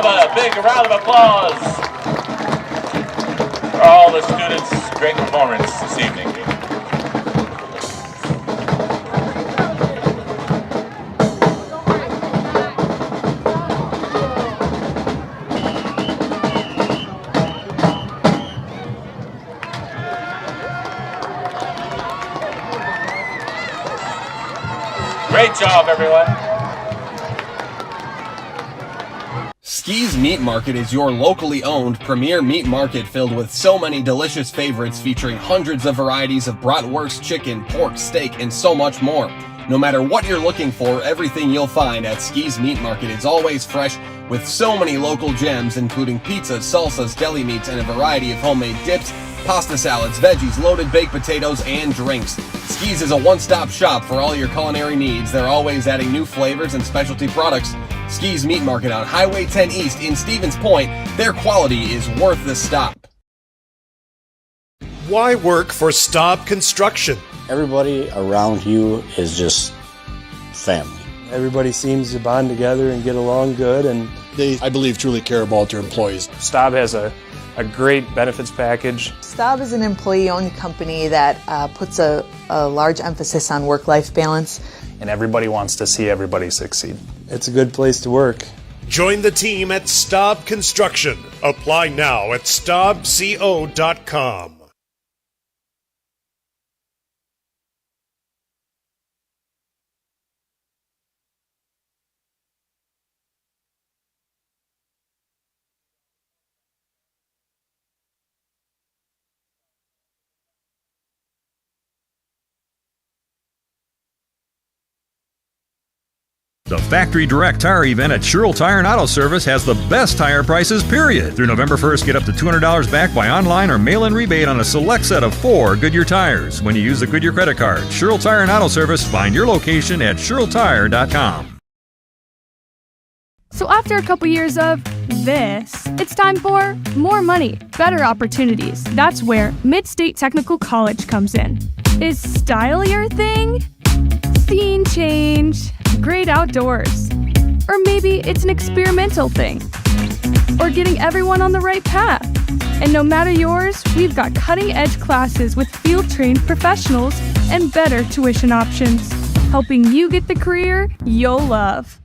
How about a big round of applause for all the students' great performance this evening. Great job, everyone. Ski's Meat Market is your locally owned premier meat market filled with so many delicious favorites featuring hundreds of varieties of bratwurst, chicken, pork, steak, and so much more. No matter what you're looking for, everything you'll find at Ski's Meat Market is always fresh with so many local gems including pizzas, salsas, deli meats, and a variety of homemade dips, pasta salads, veggies, loaded baked potatoes, and drinks. Ski's is a one-stop shop for all your culinary needs. They're always adding new flavors and specialty products. Ski's Meat Market on Highway 10 East in Stevens Point. Their quality is worth the stop. Why work for Staub Construction? Everybody around you is just family. Everybody seems to bond together and get along good, and They, I believe, truly care about their employees. Staub has a great benefits package. Staub is an employee-owned company that puts a large emphasis on work-life balance. And everybody wants to see everybody succeed. It's a good place to work. Join the team at Staub Construction. Apply now at staubco.com. The Factory Direct Tire event at Sherrill Tire and Auto Service has the best tire prices, period. Through November 1st, get up to $200 back by online or mail-in rebate on a select set of 4 Goodyear tires when you use the Goodyear credit card. Sherrill Tire and Auto Service. Find your location at SherrillTire.com. So after a couple years of this, it's time for more money, better opportunities. That's where Mid-State Technical College comes in. Is style your thing? Scene change? Great outdoors? Or maybe it's an experimental thing? Or getting everyone on the right path? And no matter yours, we've got cutting-edge classes with field-trained professionals and better tuition options, helping you get the career you'll love.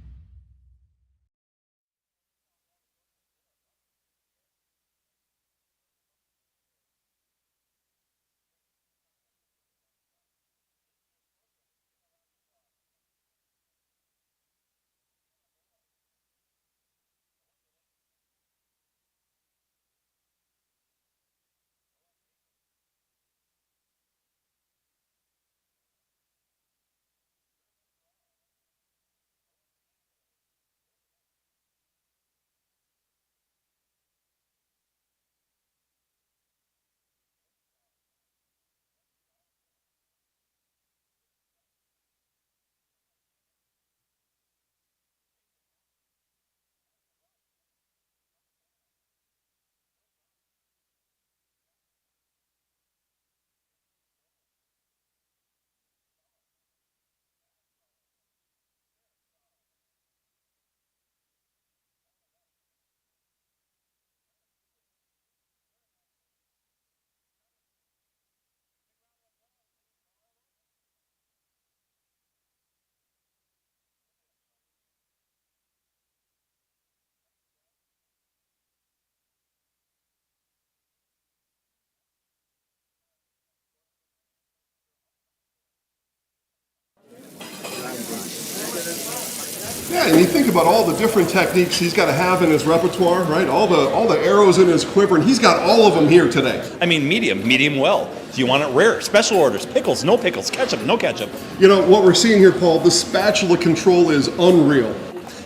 Yeah, and you think about all the different techniques he's got to have in his repertoire, right? All the arrows in his quiver, and he's got all of them here today. I mean, medium well. Do you want it rare? Special orders, pickles, no pickles, ketchup, no ketchup. You know, what we're seeing here, Paul, the spatula control is unreal.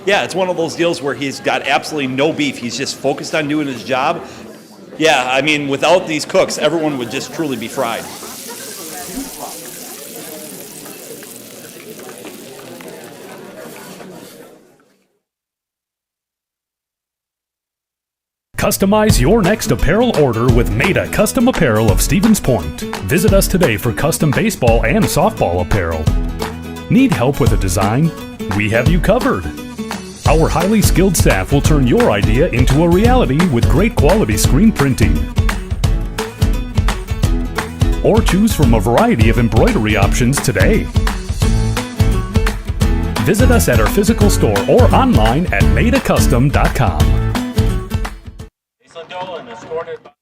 Yeah, it's one of those deals where he's got absolutely no beef. He's just focused on doing his job. Yeah, I mean, without these cooks, everyone would just truly be fried. Customize your next apparel order with Maida Custom Apparel of Stevens Point. Visit us today for custom baseball and softball apparel. Need help with a design? We have you covered. Our highly skilled staff will turn your idea into a reality with great quality screen printing. Or choose from a variety of embroidery options today. Visit us at our physical store or online at madeacustom.com. Dolan escorted by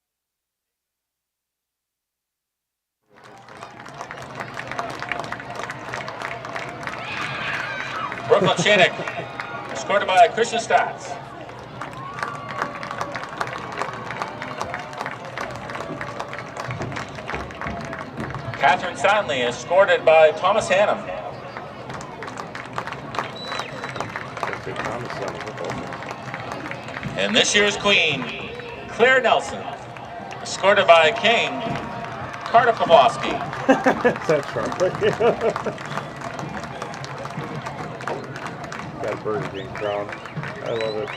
Brooklyn Chenick, escorted by Christian Stats. Catherine Stanley, escorted by Thomas Hannum. And this year's queen, Claire Nelson, escorted by King, Carter Pawlowski. That's right. That Burger King crown. I love it.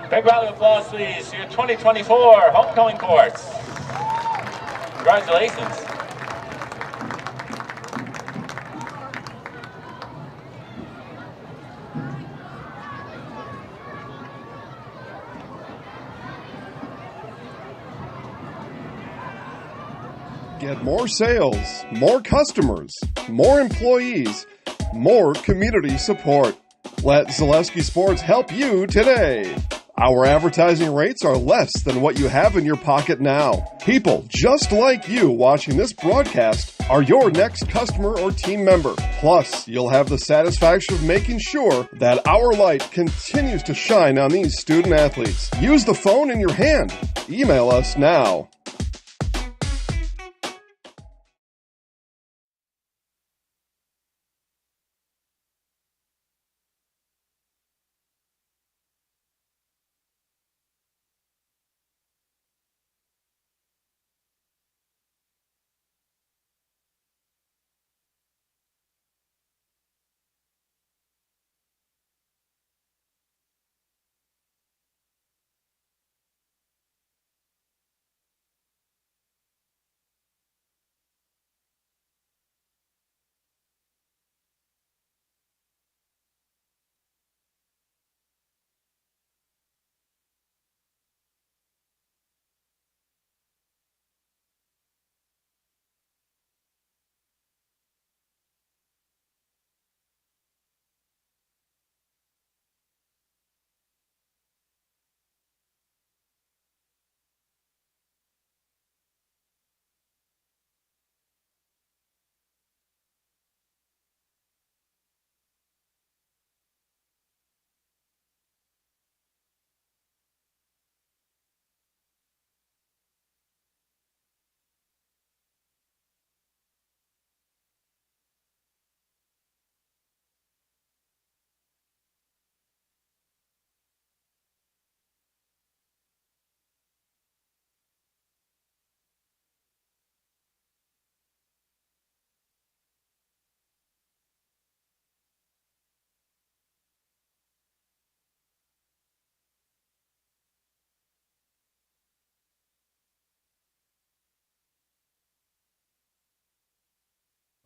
Big round of applause, please, to your 2024 homecoming courts. Congratulations. Get more sales, more customers, more employees, more community support. Let Zaleski Sports help you today. Our advertising rates are less than what you have in your pocket now. People just like you watching this broadcast are your next customer or team member. Plus, you'll have the satisfaction of making sure that our light continues to shine on these student athletes. Use the phone in your hand. Email us now.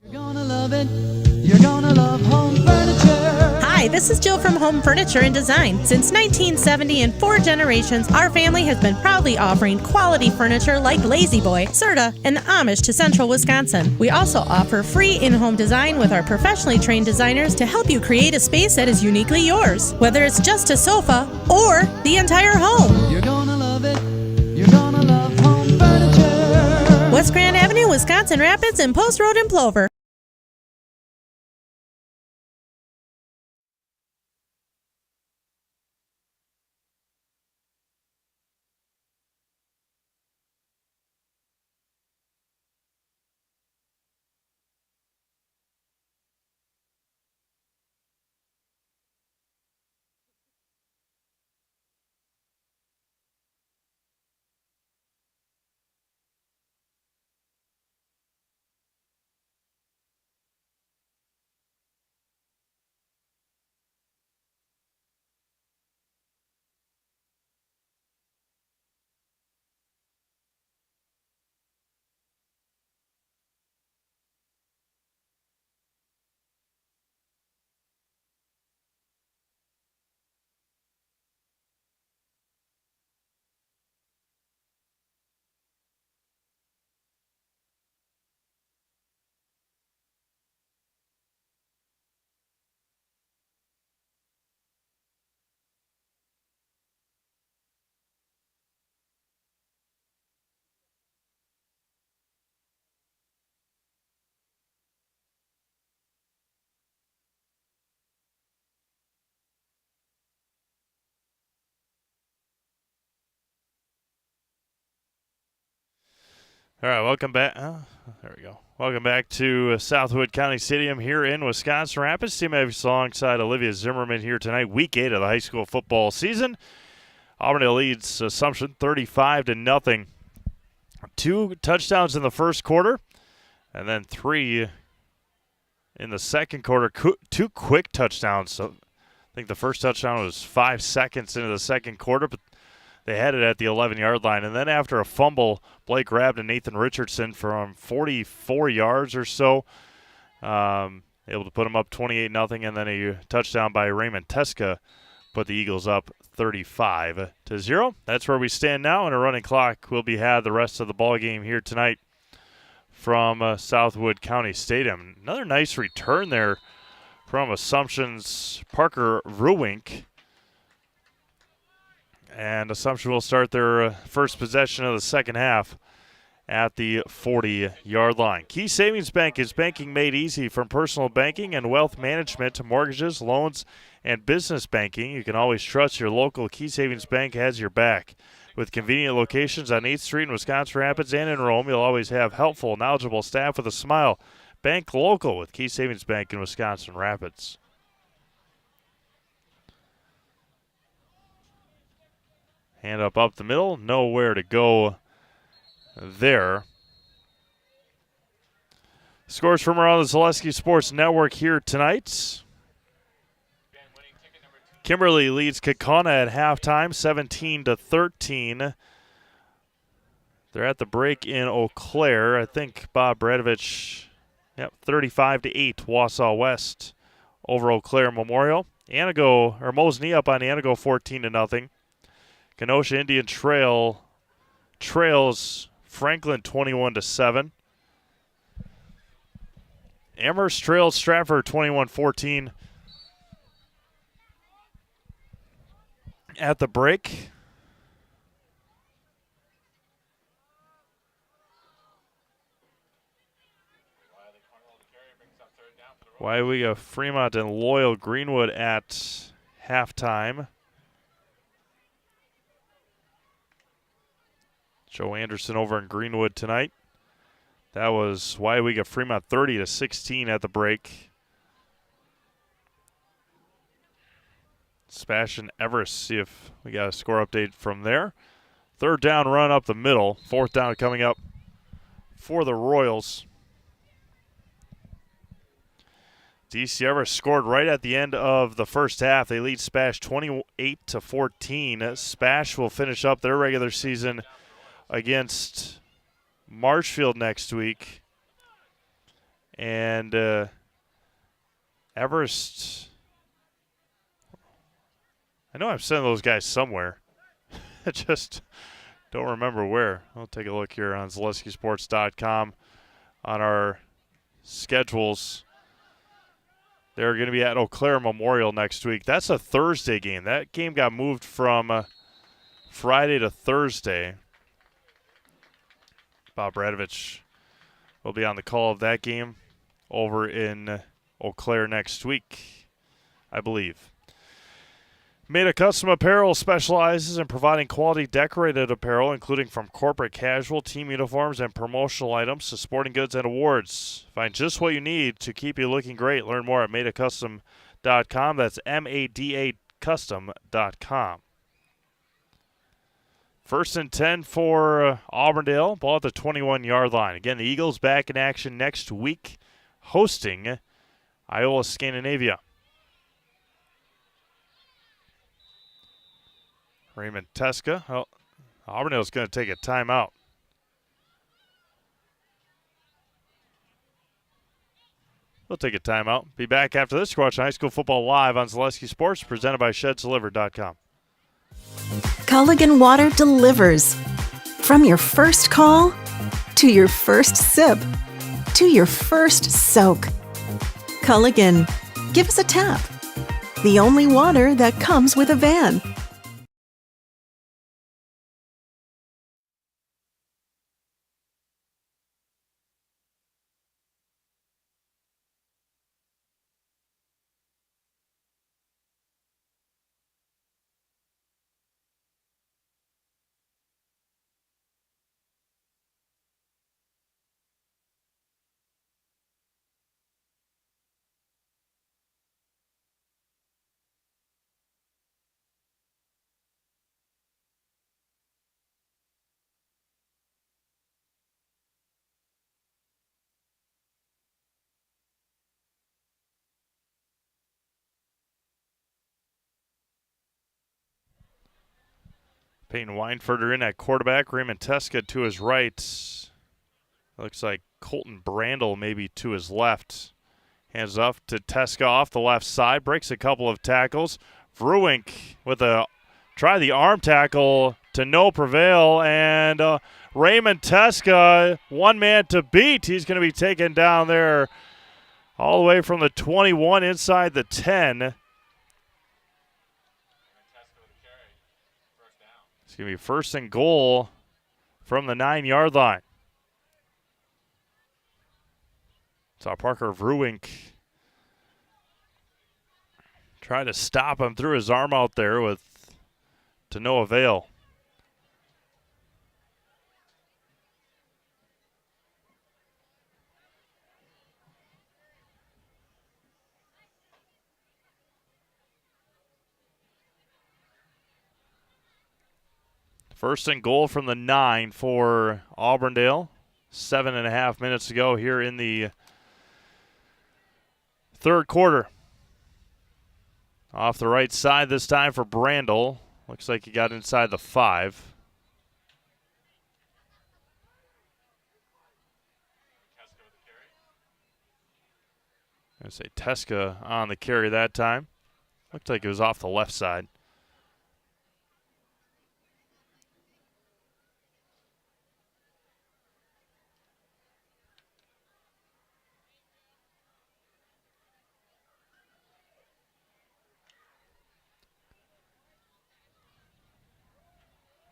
You're gonna love it. You're gonna love home furniture. Hi, this is Jill from Home Furniture and Design. Since 1970 and 4 generations, our family has been proudly offering quality furniture like Lazy Boy, Serta, and the Amish to Central Wisconsin. We also offer free in-home design with our professionally trained designers to help you create a space that is uniquely yours, whether it's just a sofa or the entire home. You're gonna love it. You're gonna love home furniture. West Grand Avenue, Wisconsin Rapids, and Post Road in Plover. All right, welcome back. There we go. Welcome back to Southwood County Stadium here in Wisconsin Rapids. Team Mavis alongside Olivia Zimmerman here tonight, Week 8 of the high school football season. Auburndale leads Assumption 35-0. 2 touchdowns in the first quarter, and then 3 in the second quarter. 2 quick touchdowns. So I think the first touchdown was 5 seconds into the second quarter, but they had it at the 11-yard line. And then after a fumble, Blake grabbed Nathan Richardson from 44 yards or so, able to put them up 28-0, and then a touchdown by Raymond Teska put the Eagles up 35-0. That's where we stand now, and a running clock will be had the rest of the ball game here tonight from Southwood County Stadium. Another nice return there from Assumption's Parker Ruwink. And Assumption will start their first possession of the second half at the 40-yard line. Key Savings Bank is banking made easy. From personal banking and wealth management to mortgages, loans, and business banking, you can always trust your local Key Savings Bank has your back. With convenient locations on 8th Street in Wisconsin Rapids and in Rome, you'll always have helpful, knowledgeable staff with a smile. Bank local with Key Savings Bank in Wisconsin Rapids. Hand up the middle, nowhere to go there. Scores from around the Zaleski Sports Network here tonight. Kimberly leads Kaukauna at halftime, 17-13. They're at the break in Eau Claire. I think Bob Bradovich, 35-8, Wausau West over Eau Claire Memorial. Mosney up on Anago 14-0. Kenosha Indian trails Franklin 21-7. Amherst trails Stratford 21-14. At the break, WIAA Fremont and Loyal Greenwood at halftime. Joe Anderson over in Greenwood tonight. That was WIAA Fremont 30-16 at the break. Spash and Everest, see if we got a score update from there. Third down run up the middle. Fourth down coming up for the Royals. DC Everest scored right at the end of the first half. They lead Spash 28-14. Spash will finish up their regular season against Marshfield next week. And Everest, I know I'm sending those guys somewhere. I just don't remember where. I'll take a look here on ZaleskiSports.com on our schedules. They're going to be at Eau Claire Memorial next week. That's a Thursday game. That game got moved from Friday to Thursday. Bob Bradovich will be on the call of that game over in Eau Claire next week, I believe. Made a Custom Apparel specializes in providing quality decorated apparel, including from corporate casual, team uniforms, and promotional items to sporting goods and awards. Find just what you need to keep you looking great. Learn more at madeacustom.com. That's MADA custom.com. First and 10 for Auburndale. Ball at the 21-yard line. Again, the Eagles back in action next week, hosting Iowa Scandinavia. Raymond Teska. Oh, Auburndale's going to take a timeout. We'll take a timeout. Be back after this. You're watching High School Football live on Zaleski Sports, presented by ShedsDelivered.com. Culligan Water delivers. From your first call, to your first sip, to your first soak. Culligan, give us a tap. The only water that comes with a van. Peyton Weinfurter in at quarterback. Raymond Teska to his right. Looks like Colton Brandel maybe to his left. Hands off to Teska off the left side. Breaks a couple of tackles. Vruwink with try the arm tackle to no prevail. And Raymond Teska, one man to beat. He's going to be taken down there all the way from the 21 inside the 10. It's going to be first and goal from the 9-yard line. Saw Parker Vruwink try to stop him, threw his arm out there to no avail. First and goal from the 9 for Auburndale. 7.5 minutes to go here in the third quarter. Off the right side this time for Brandel. Looks like he got inside the 5. I'm going to say Teska on the carry that time. Looked like it was off the left side.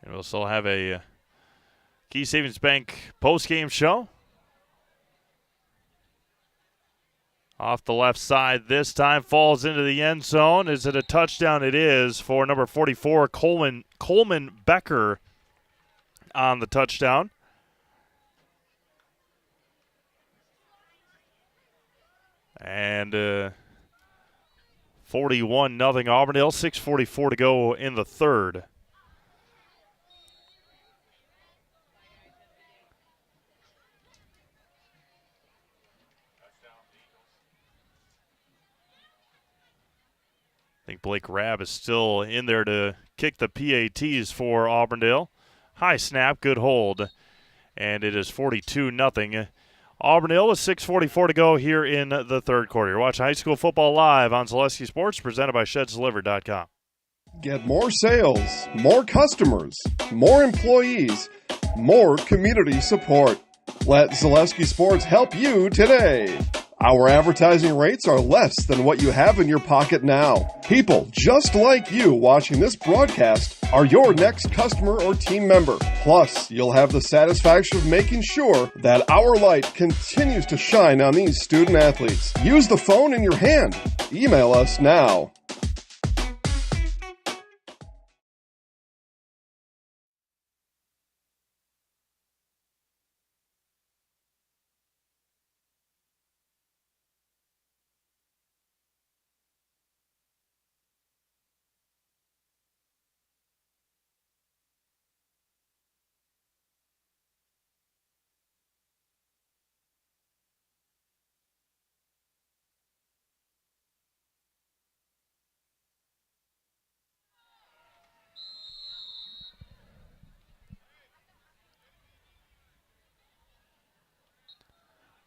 And we'll still have a Key Savings Bank post-game show. Off the left side this time, falls into the end zone. Is it a touchdown? It is for number 44, Coleman Becker on the touchdown. And 41-0 Auburndale, 6:44 to go in the third. I think Blake Rabb is still in there to kick the PATs for Auburndale. High snap, good hold. And it is 42-0. Auburndale with 6:44 to go here in the third quarter. You're watching high school football live on Zaleski Sports, presented by ShedsDelivered.com. Get more sales, more customers, more employees, more community support. Let Zaleski Sports help you today. Our advertising rates are less than what you have in your pocket now. People just like you watching this broadcast are your next customer or team member. Plus, you'll have the satisfaction of making sure that our light continues to shine on these student athletes. Use the phone in your hand. Email us now.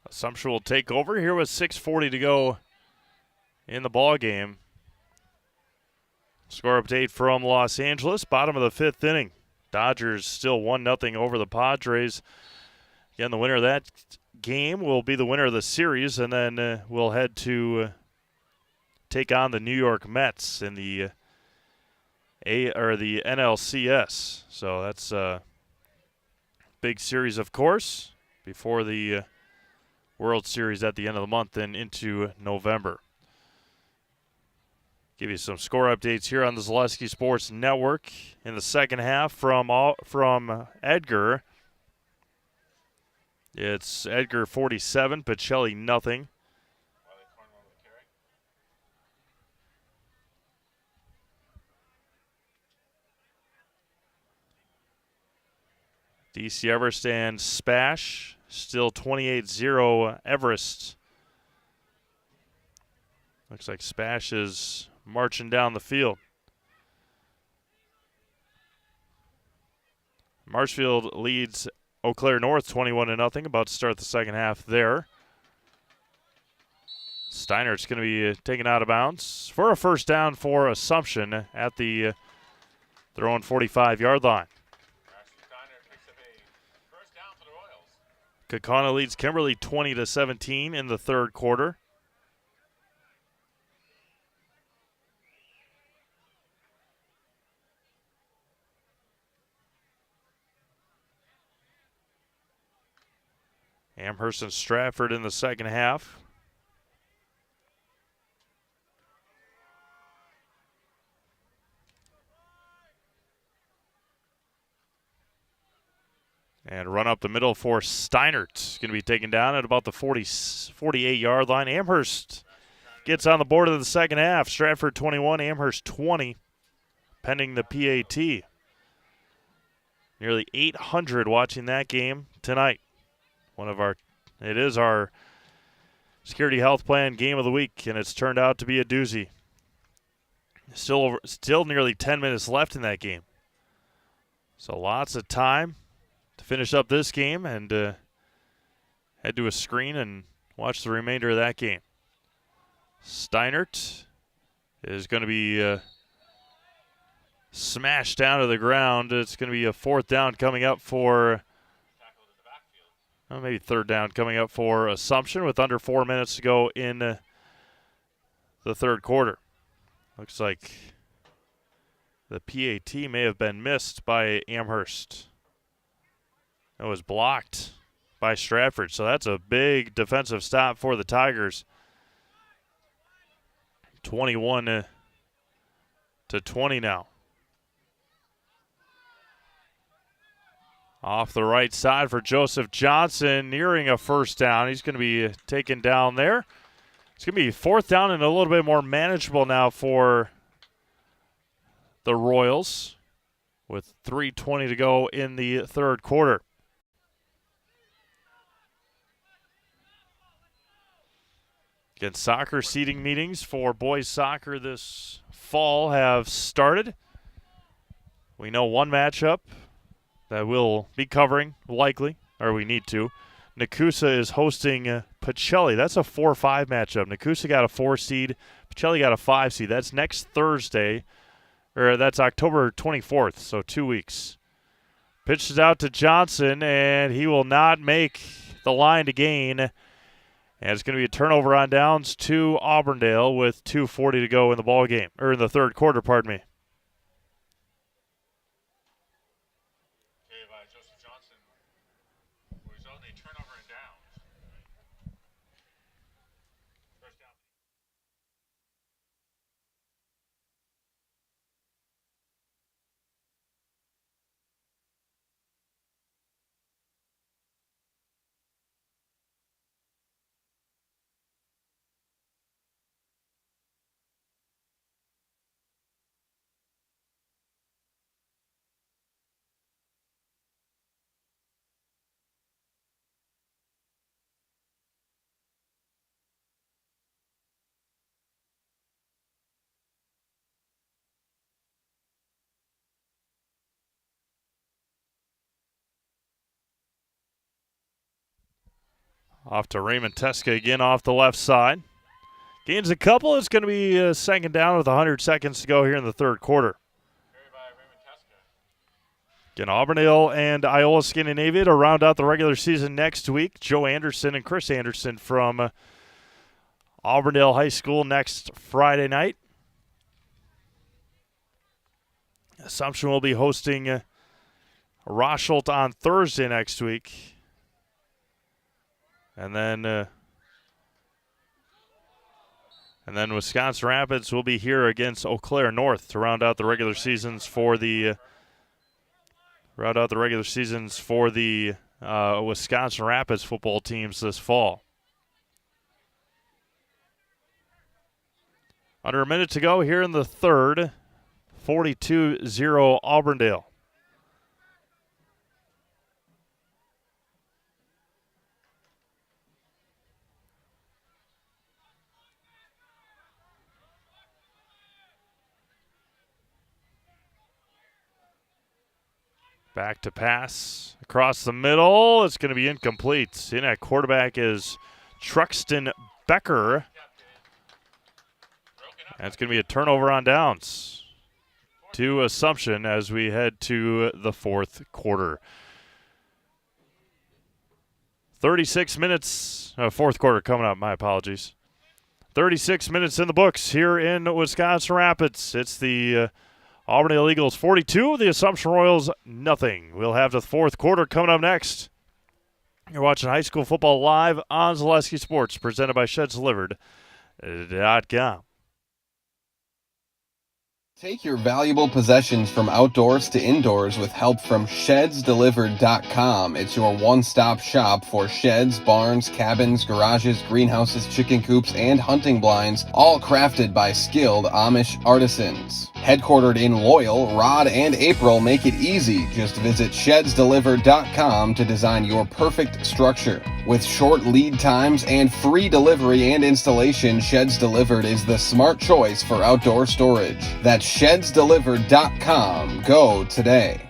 Assumption will take over here with 6:40 to go in the ball game. Score update from Los Angeles, bottom of the 5th inning. Dodgers still 1-0 over the Padres. Again, the winner of that game will be the winner of the series, and then we'll head to take on the New York Mets in the the NLCS. So that's a big series, of course, before the World Series at the end of the month and into November. Give you some score updates here on the Zaleski Sports Network in the second half from Edgar. It's Edgar 47, Pacelli nothing. DC Everest and Spash still 28-0 Everest. Looks like Spash is marching down the field. Marshfield leads Eau Claire North 21-0, about to start the second half there. Steinert's going to be taken out of bounds for a first down for Assumption at their own 45-yard line. Kaukauna leads Kimberly 20-17 in the third quarter. Amherst and Stratford in the second half. And run up the middle for Steinert. Going to be taken down at about the 48-yard line. Amherst gets on the board of the second half. Stratford 21, Amherst 20, pending the PAT. Nearly 800 watching that game tonight. It is our Security Health Plan game of the week, and it's turned out to be a doozy. Still nearly 10 minutes left in that game. So lots of time to finish up this game and head to a screen and watch the remainder of that game. Steinert is going to be smashed down to the ground. It's going to be a fourth down coming up for, maybe third down coming up for Assumption with under 4 minutes to go in the third quarter. Looks like the PAT may have been missed by Amherst. It was blocked by Stratford, so that's a big defensive stop for the Tigers. 21-20 now. Off the right side for Joseph Johnson, nearing a first down. He's going to be taken down there. It's going to be fourth down and a little bit more manageable now for the Royals with 3:20 to go in the third quarter. Again, soccer seeding meetings for boys soccer this fall have started. We know one matchup that we'll be covering, likely, or we need to. Nakusa is hosting Pacelli. That's a 4-5 matchup. Nakusa got a 4 seed. Pacelli got a 5 seed. That's next Thursday, or that's October 24th, so 2 weeks. Pitches out to Johnson, and he will not make the line to gain. And it's going to be a turnover on downs to Auburndale with 2:40 to go in the ball game, or in the third quarter, pardon me. Off to Raymond Teska again off the left side. Gains a couple. It's going to be second down with 100 seconds to go here in the third quarter. Again, Auburndale and Iola Scandinavia to round out the regular season next week. Joe Anderson and Chris Anderson from Auburndale High School next Friday night. Assumption will be hosting Rosholt on Thursday next week. And then Wisconsin Rapids will be here against Eau Claire North to round out the regular seasons for the Wisconsin Rapids football teams this fall. Under a minute to go here in the third. 42-0 Auburndale. Back to pass across the middle. It's going to be incomplete. In at quarterback is Truxton Becker. That's going to be a turnover on downs to Assumption as we head to the fourth quarter. 36 minutes, fourth quarter coming up, my apologies. 36 minutes in the books here in Wisconsin Rapids. It's the Auburndale Eagles 42, the Assumption Royals nothing. We'll have the fourth quarter coming up next. You're watching high school football live on Zaleski Sports, presented by ShedsDelivered.com. Take your valuable possessions from outdoors to indoors with help from ShedsDelivered.com. It's your one-stop shop for sheds, barns, cabins, garages, greenhouses, chicken coops, and hunting blinds, all crafted by skilled Amish artisans. Headquartered in Loyal, Rod and April make it easy. Just visit ShedsDelivered.com to design your perfect structure. With short lead times and free delivery and installation, Sheds Delivered is the smart choice for outdoor storage. That's ShedsDelivered.com. Go today.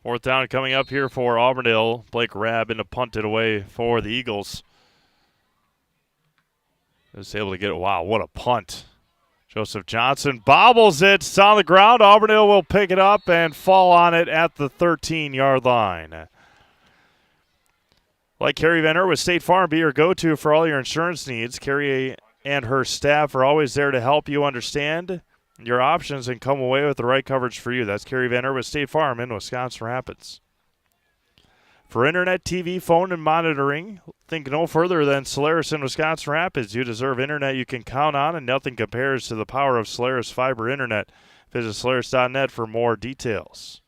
Fourth down coming up here for Auburndale. Blake Rabb in to punt it away for the Eagles. Was able to get it. Wow, what a punt. Joseph Johnson bobbles it. It's on the ground. Auburndale will pick it up and fall on it at the 13-yard line. Like Carrie Venner with State Farm, be your go-to for all your insurance needs. Carrie and her staff are always there to help you understand your options and come away with the right coverage for you. That's Carrie Venner with State Farm in Wisconsin Rapids. For internet, TV, phone, and monitoring, think no further than Solaris in Wisconsin Rapids. You deserve internet you can count on, and nothing compares to the power of Solaris Fiber Internet. Visit Solaris.net for more details.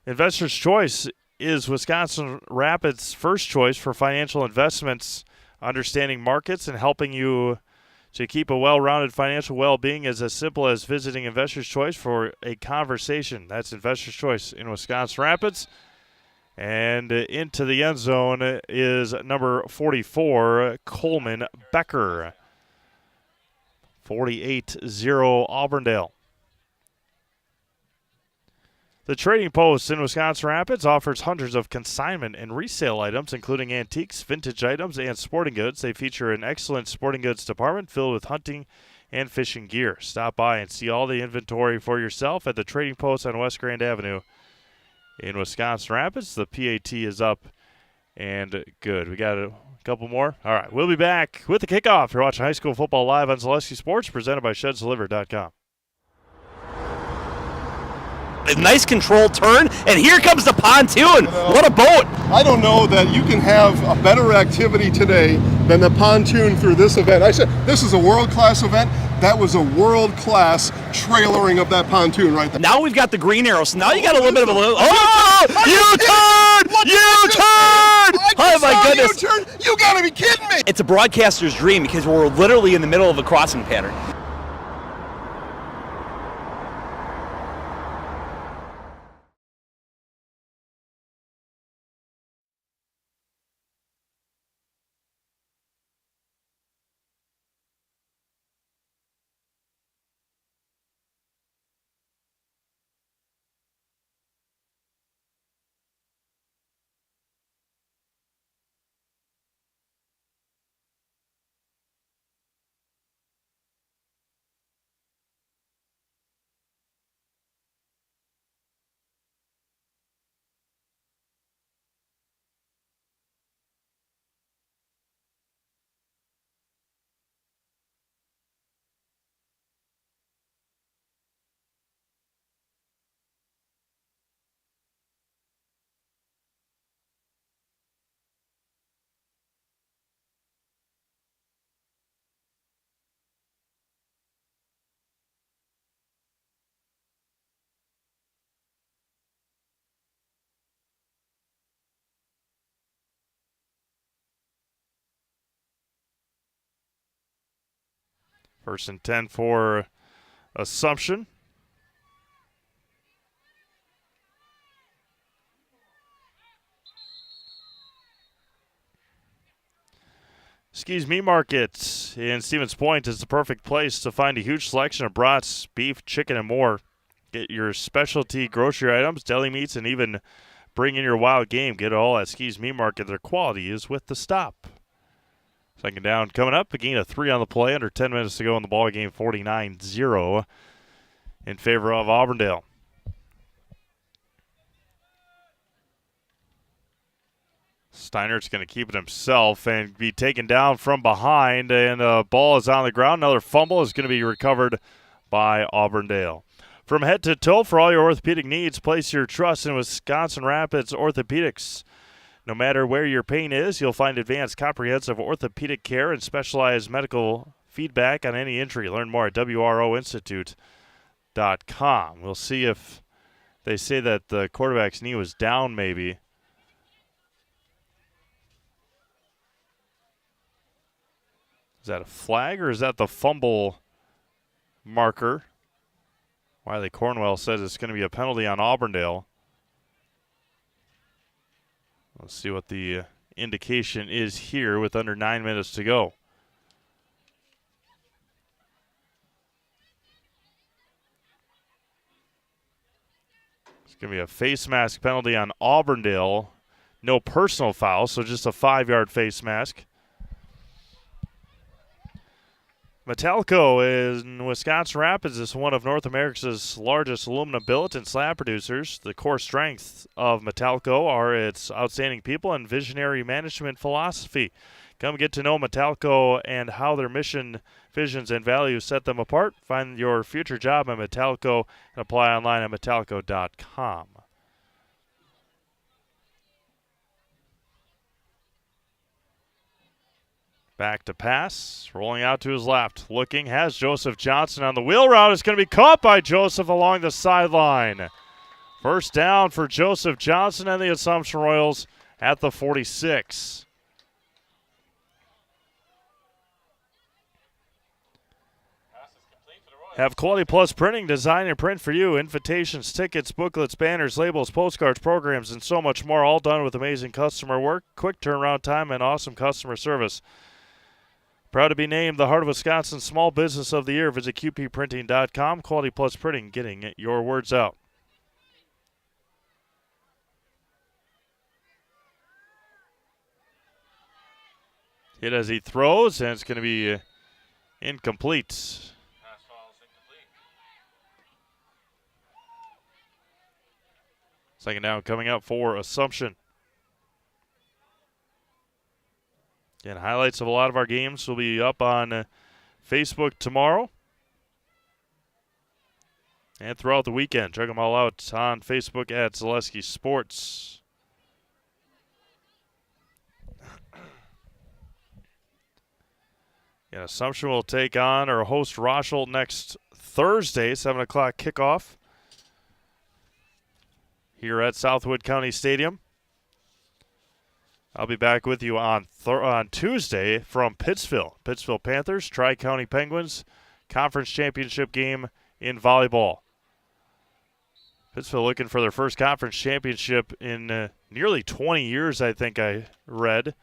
Investor's Choice is Wisconsin Rapids' first choice for financial investments. Understanding markets and helping you to keep a well-rounded financial well-being is as simple as visiting Investor's Choice for a conversation. That's Investor's Choice in Wisconsin Rapids. And into the end zone is number 44, Coleman Becker. 48-0 Auburndale. The Trading Post in Wisconsin Rapids offers hundreds of consignment and resale items, including antiques, vintage items, and sporting goods. They feature an excellent sporting goods department filled with hunting and fishing gear. Stop by and see all the inventory for yourself at the Trading Post on West Grand Avenue in Wisconsin Rapids. The PAT is up and good. We got a couple more. All right, we'll be back with the kickoff. You're watching high school football live on Zaleski Sports, presented by ShedsDelivered.com. A nice controlled turn, and here comes the pontoon. What a boat. I don't know that you can have a better activity today than the pontoon through this event. I said this is a world-class event. That was a world-class trailering of that pontoon right there. Now we've got the green arrow, so now you got a little bit of a... Oh! U-turn! U-turn! Oh, my goodness. U-turn? You got to be kidding me. It's a broadcaster's dream because we're literally in the middle of a crossing pattern. First and 10 for Assumption. Ski's Meat Market in Stevens Point is the perfect place to find a huge selection of brats, beef, chicken, and more. Get your specialty grocery items, deli meats, and even bring in your wild game. Get it all at Ski's Meat Market. Their quality is with the stop. Second down coming up. A gain of 3 on the play. Under 10 minutes to go in the ball game. 49-0 in favor of Auburndale. Steinert's going to keep it himself and be taken down from behind, and the ball is on the ground. Another fumble is going to be recovered by Auburndale. From head to toe for all your orthopedic needs, place your trust in Wisconsin Rapids Orthopedics. No matter where your pain is, you'll find advanced comprehensive orthopedic care and specialized medical feedback on any injury. Learn more at WROinstitute.com. We'll see if they say that the quarterback's knee was down maybe. Is that a flag or is that the fumble marker? Wiley Cornwell says it's going to be a penalty on Auburndale. Let's see what the indication is here with under 9 minutes to go. It's going to be a face mask penalty on Auburndale. No personal foul, so just a 5-yard face mask. Metalco in Wisconsin Rapids is one of North America's largest aluminum billet and slab producers. The core strengths of Metalco are its outstanding people and visionary management philosophy. Come get to know Metalco and how their mission, visions, and values set them apart. Find your future job at Metalco and apply online at metalco.com. Back to pass, rolling out to his left, looking, has Joseph Johnson on the wheel route. It's going to be caught by Joseph along the sideline. First down for Joseph Johnson and the Assumption Royals at the 46. Have Quality Plus Printing design and print for you. Invitations, tickets, booklets, banners, labels, postcards, programs, and so much more, all done with amazing customer work, quick turnaround time, and awesome customer service. Proud to be named the Heart of Wisconsin Small Business of the Year. Visit qpprinting.com. Quality Plus Printing, getting your words out. Hit as he throws, and it's going to be incomplete. Second down coming up for Assumption. Again, highlights of a lot of our games will be up on Facebook tomorrow and throughout the weekend. Check them all out on Facebook at Zaleski Sports. Yeah, Assumption will take on or host Rochelle next Thursday, 7 o'clock kickoff here at Southwood County Stadium. I'll be back with you on Tuesday from Pittsville. Pittsville Panthers, Tri-County Penguins, conference championship game in volleyball. Pittsville looking for their first conference championship in nearly 20 years, I think I read.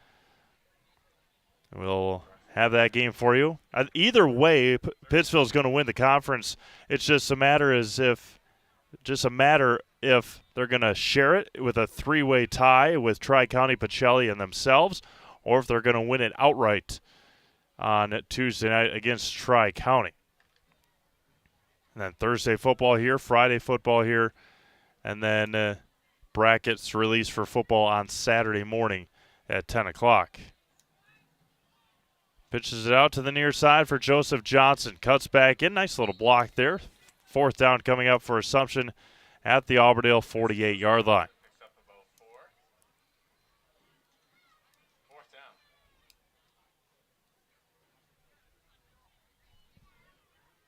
We'll have that game for you. Either way, Pittsville's going to win the conference. It's just a matter if they're going to share it with a 3-way tie with Tri-County, Pacelli, and themselves, or if they're going to win it outright on Tuesday night against Tri-County. And then Thursday football here, Friday football here, and then brackets released for football on Saturday morning at 10 o'clock. Pitches it out to the near side for Joseph Johnson. Cuts back in. Nice little block there. Fourth down coming up for Assumption at the Auburndale 48-yard line.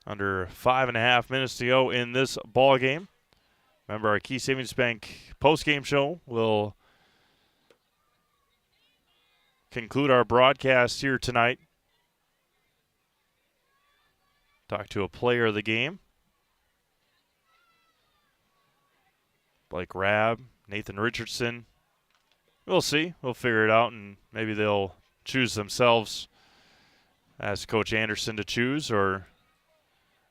Under 5.5 minutes to go in this ball game. Remember, our Key Savings Bank postgame show will conclude our broadcast here tonight Talk to a player of the game. Blake Rabb, Nathan Richardson. We'll see. We'll figure it out, and maybe they'll choose themselves. Ask Coach Anderson to choose, or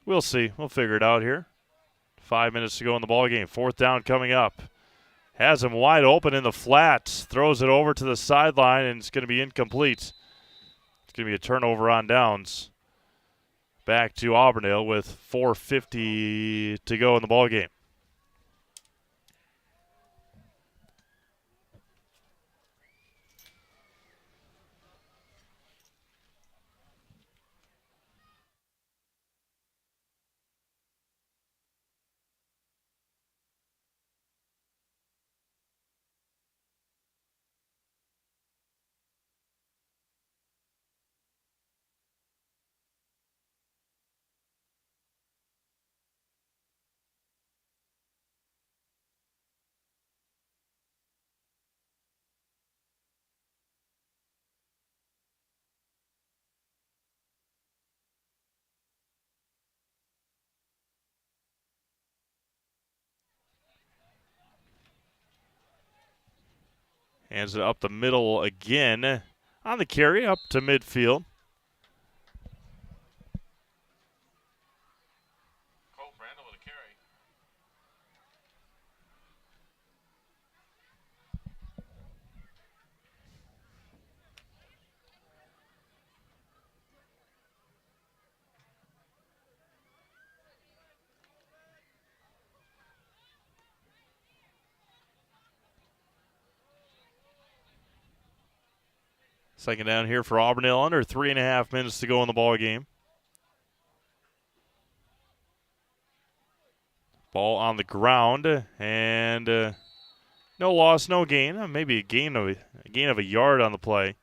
we'll see. We'll figure it out here. 5 minutes to go in the ball game. 4th down coming up. Has him wide open in the flat. Throws it over to the sideline, and it's going to be incomplete. It's going to be a turnover on downs. Back to Auburndale with 4:50 to go in the ball game. Hands it up the middle again on the carry up to midfield. Second down here for Auburndale, under 3.5 minutes to go in the ball game. Ball on the ground, and no loss, no gain. Maybe a gain of a yard on the play.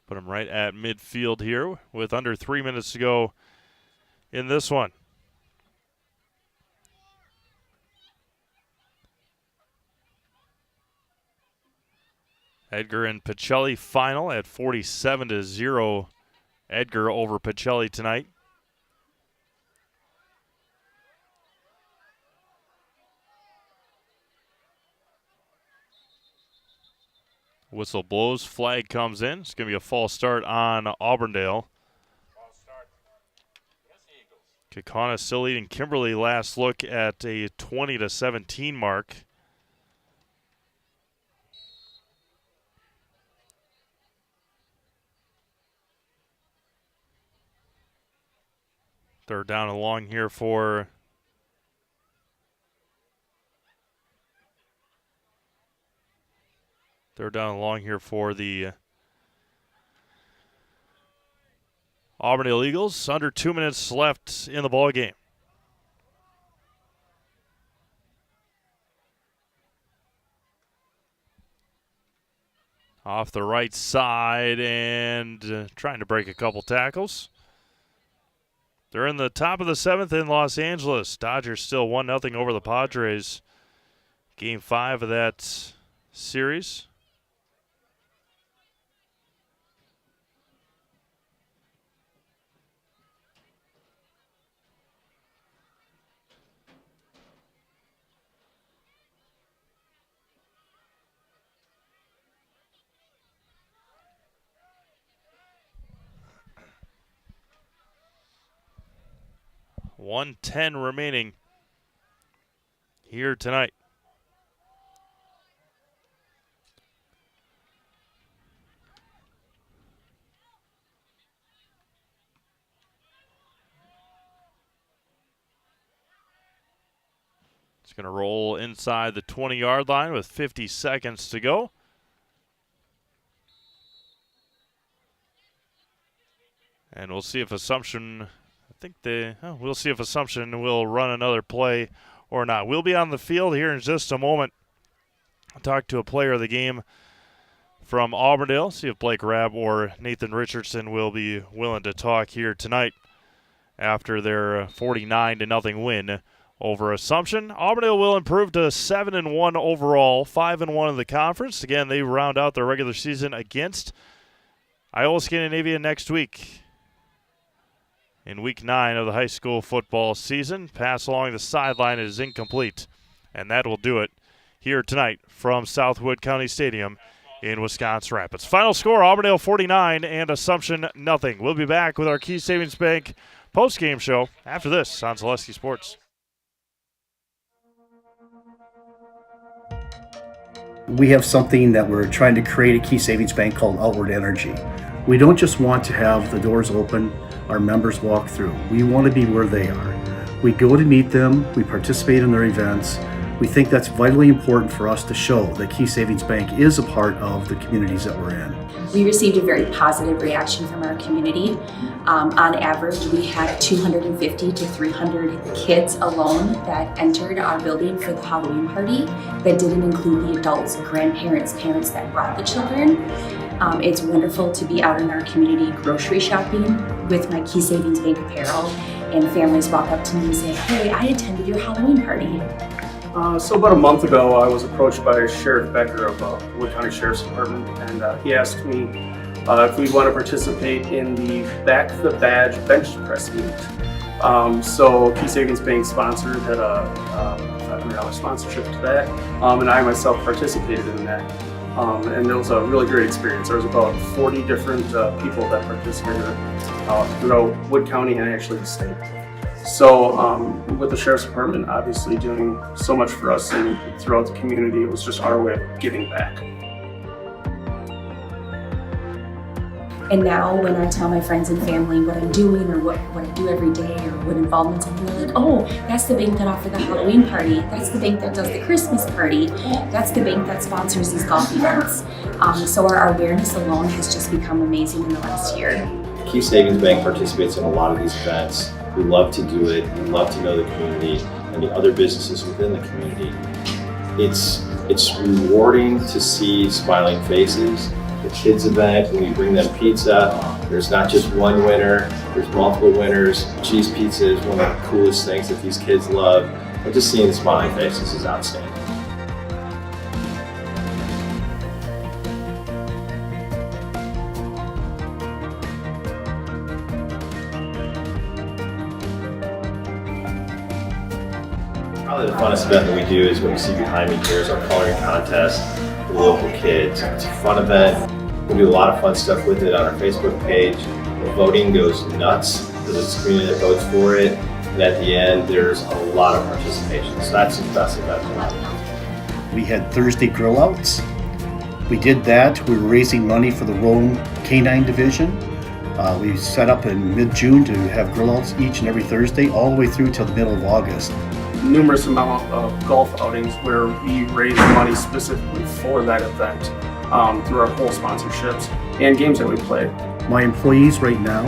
Put him right at midfield here with under 3 minutes to go in this one. Edgar and Pacelli final at 47-0. Edgar over Pacelli tonight. Whistle blows, flag comes in. It's going to be a false start on Auburndale. Kakana still leading Kimberly. Last look at a 20-17 mark. Third down and long here for the Auburndale Eagles. Under 2 minutes left in the ball game. Off the right side and trying to break a couple tackles. They're in the top of the 7th in Los Angeles. Dodgers still 1-0 over the Padres. Game 5 of that series. .110 remaining here tonight. It's going to roll inside the 20-yard line with 50 seconds to go. And we'll see if Assumption... we'll see if Assumption will run another play or not. We'll be on the field here in just a moment. I'll talk to a player of the game from Auburndale, see if Blake Rabb or Nathan Richardson will be willing to talk here tonight after their 49-0 win over Assumption. Auburndale will improve to 7-1 overall, 5-1 in the conference. Again, they round out their regular season against Iowa Scandinavia next week. In week 9 of the high school football season, pass along the sideline is incomplete. And that will do it here tonight from Southwood County Stadium in Wisconsin Rapids. Final score, Auburndale 49 and Assumption nothing. We'll be back with our Key Savings Bank post-game show after this on Zaleski Sports. We have something that we're trying to create at Key Savings Bank called Outward Energy. We don't just want to have the doors open, our members walk through. We want to be where they are. We go to meet them, we participate in their events. We think that's vitally important for us to show that Key Savings Bank is a part of the communities that we're in. We received a very positive reaction from our community. On average, we had 250 to 300 kids alone that entered our building for the Halloween party. That didn't include the adults, grandparents, parents that brought the children. It's wonderful to be out in our community grocery shopping with my Key Savings Bank apparel, and families walk up to me and say, "Hey, I attended your Halloween party." So about a month ago, I was approached by Sheriff Becker of Wood County Sheriff's Department, and he asked me if we'd want to participate in the Back the Badge bench press meet. So Key Savings Bank sponsored, had a $500 sponsorship to that, and I myself participated in that. And it was a really great experience. There was about 40 different people that participated throughout Wood County and actually the state. So with the Sheriff's Department obviously doing so much for us and throughout the community, it was just our way of giving back. And now when I tell my friends and family what I'm doing or what I do every day or what involvements I'm doing, they're like, "Oh, that's the bank that offered the Halloween party. That's the bank that does the Christmas party. That's the bank that sponsors these golf events." So our awareness alone has just become amazing in the last year. Key Savings Bank participates in a lot of these events. We love to do it. We love to know the community and the other businesses within the community. It's rewarding to see smiling faces. The kids event, when we bring them pizza, there's not just one winner, there's multiple winners. Cheese pizza is one of the coolest things that these kids love. And just seeing the smiling faces is outstanding. Probably the funnest event that we do is what you see behind me here is our coloring contest for the local kids. It's a fun event. We do a lot of fun stuff with it on our Facebook page. The voting goes nuts because it's the community that votes for it. And at the end, there's a lot of participation. So that's the best event. We had Thursday grill outs. We did that. We were raising money for the Rome Canine Division. We set up in mid-June to have grill outs each and every Thursday all the way through till the middle of August. Numerous amount of golf outings where we raise money specifically for that event through our whole sponsorships and games that we play. My employees right now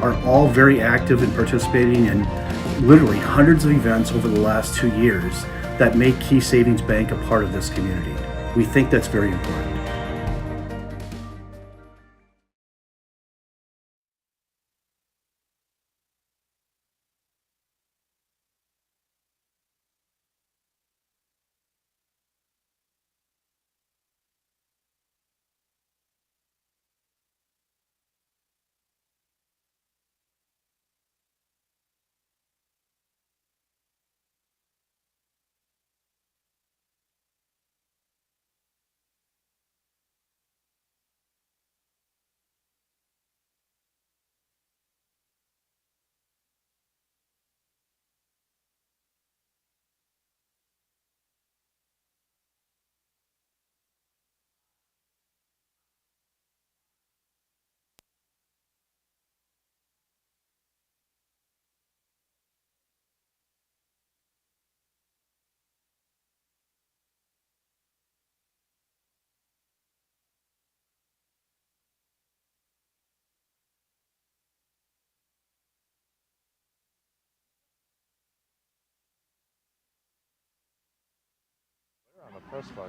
are all very active in participating in literally hundreds of events over the last 2 years that make Key Savings Bank a part of this community. We think that's very important.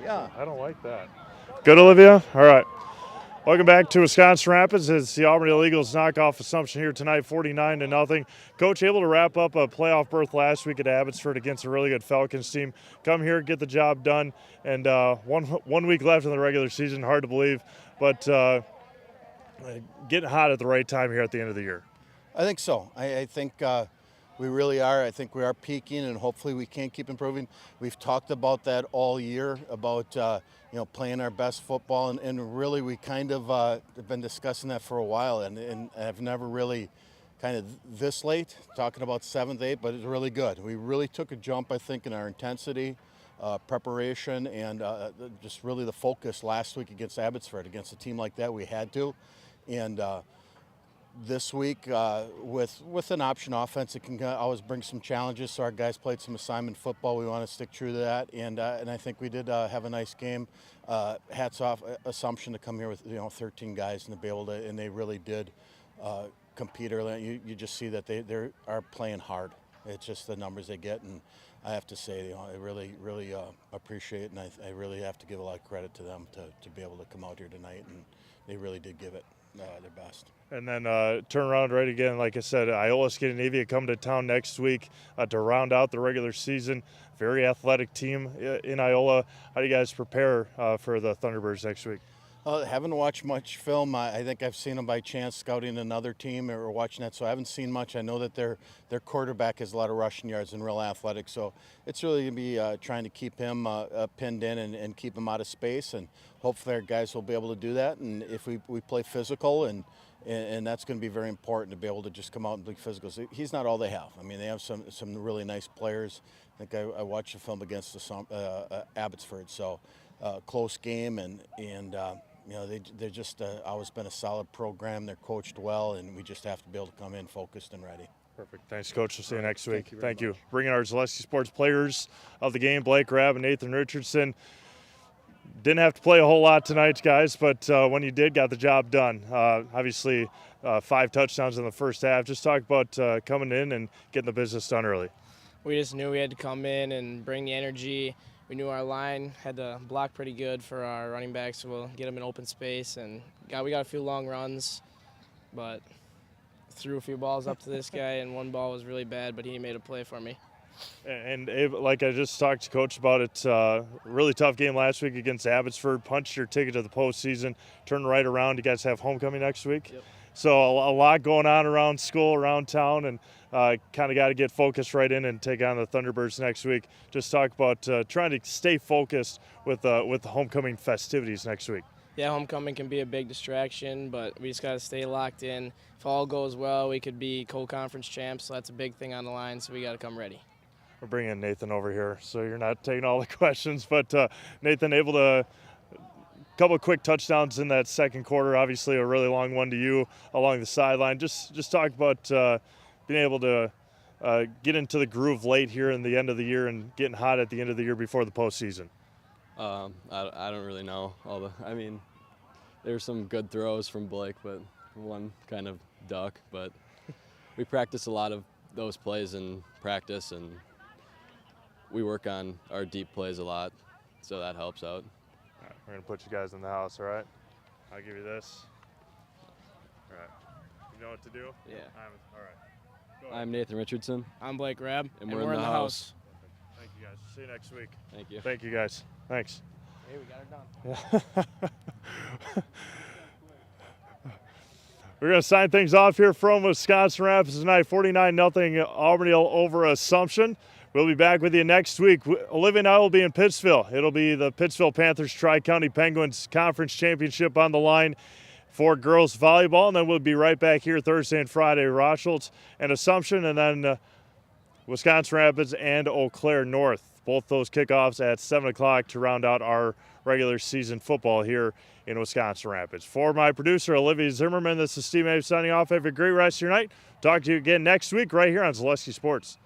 Yeah. I don't like that. Good, Olivia? All right. Welcome back to Wisconsin Rapids. It's the Auburndale Eagles knock off Assumption here tonight, 49-0. Coach, able to wrap up a playoff berth last week at Abbotsford against a really good Falcons team. Come here, get the job done, and one week left in the regular season. Hard to believe, but getting hot at the right time here at the end of the year. I think so. I think we really are. I think we are peaking, and hopefully we can keep improving. We've talked about that all year, about playing our best football, and really we kind of have been discussing that for a while, and have never really kind of this late talking about 7th, 8th, but it's really good. We really took a jump, I think, in our intensity, preparation, and just really the focus last week against Abbotsford. Against a team like that, we had to, and this week with an option offense, it can always bring some challenges. So our guys played some assignment football. We want to stick true to that, and I think we did have a nice game. Hats off Assumption to come here with 13 guys and to be able to, and they really did compete early. You just see that they are playing hard. It's just the numbers they get, and I have to say, I really appreciate it, and I really have to give a lot of credit to them to be able to come out here tonight, and they really did give it their best. And then turn around right again. Like I said, Iola Scandinavia come to town next week to round out the regular season. Very athletic team in Iola. How do you guys prepare for the Thunderbirds next week? Haven't watched much film. I think I've seen them by chance scouting another team or watching that, so I haven't seen much. I know that their quarterback has a lot of rushing yards and real athletic, so it's really going to be trying to keep him pinned in and keep him out of space, and hopefully our guys will be able to do that. And if we play physical, and that's going to be very important to be able to just come out and play physical. So he's not all they have. I mean, they have some really nice players. I think I watched the film against Abbotsford, so close game, and they're just always been a solid program. They're coached well, and we just have to be able to come in focused and ready. Perfect. Thanks, Coach. We'll see you next week. Thank you. Bringing our Zaleski Sports players of the game, Blake Rabb and Nathan Richardson. Didn't have to play a whole lot tonight, guys, but when you did, got the job done. Obviously, 5 touchdowns in the first half. Just talk about coming in and getting the business done early. We just knew we had to come in and bring the energy. We knew our line had to block pretty good for our running backs, so we'll get them in open space. And we got a few long runs, but threw a few balls up to this guy, and one ball was really bad, but he made a play for me. And Abe, like I just talked to Coach about it, really tough game last week against Abbotsford. Punched your ticket to the postseason, turned right around. You guys have homecoming next week. Yep. So a lot going on around school, around town, and kind of got to get focused right in and take on the Thunderbirds next week. Just talk about trying to stay focused with the homecoming festivities next week. Yeah, homecoming can be a big distraction, but we just got to stay locked in. If all goes well, we could be co-conference champs, so that's a big thing on the line, so we got to come ready. We're bringing Nathan over here, so you're not taking all the questions, but Nathan able to couple of quick touchdowns in that second quarter. Obviously, a really long one to you along the sideline. Just talk about being able to get into the groove late here in the end of the year and getting hot at the end of the year before the postseason. I don't really know I mean, there's some good throws from Blake, but one kind of duck. But we practice a lot of those plays in practice, and we work on our deep plays a lot, so that helps out. All right, we're going to put you guys in the house, all right? I'll give you this. All right. You know what to do? Yeah. All right. I'm Nathan Richardson. I'm Blake Rabb. And we're in the house. Thank you, guys. See you next week. Thank you. Thank you, guys. Thanks. Hey, we got it done. Yeah. We're going to sign things off here from Wisconsin Rapids tonight, 49-0 Auburndale over Assumption. We'll be back with you next week. Olivia and I will be in Pittsville. It'll be the Pittsville Panthers Tri-County Penguins Conference Championship on the line for girls volleyball. And then we'll be right back here Thursday and Friday, Rochelt's and Assumption, and then Wisconsin Rapids and Eau Claire North. Both those kickoffs at 7 o'clock to round out our regular season football here in Wisconsin Rapids. For my producer, Olivia Zimmerman, this is Steve Abe signing off. Have a great rest of your night. Talk to you again next week right here on Zaleski Sports.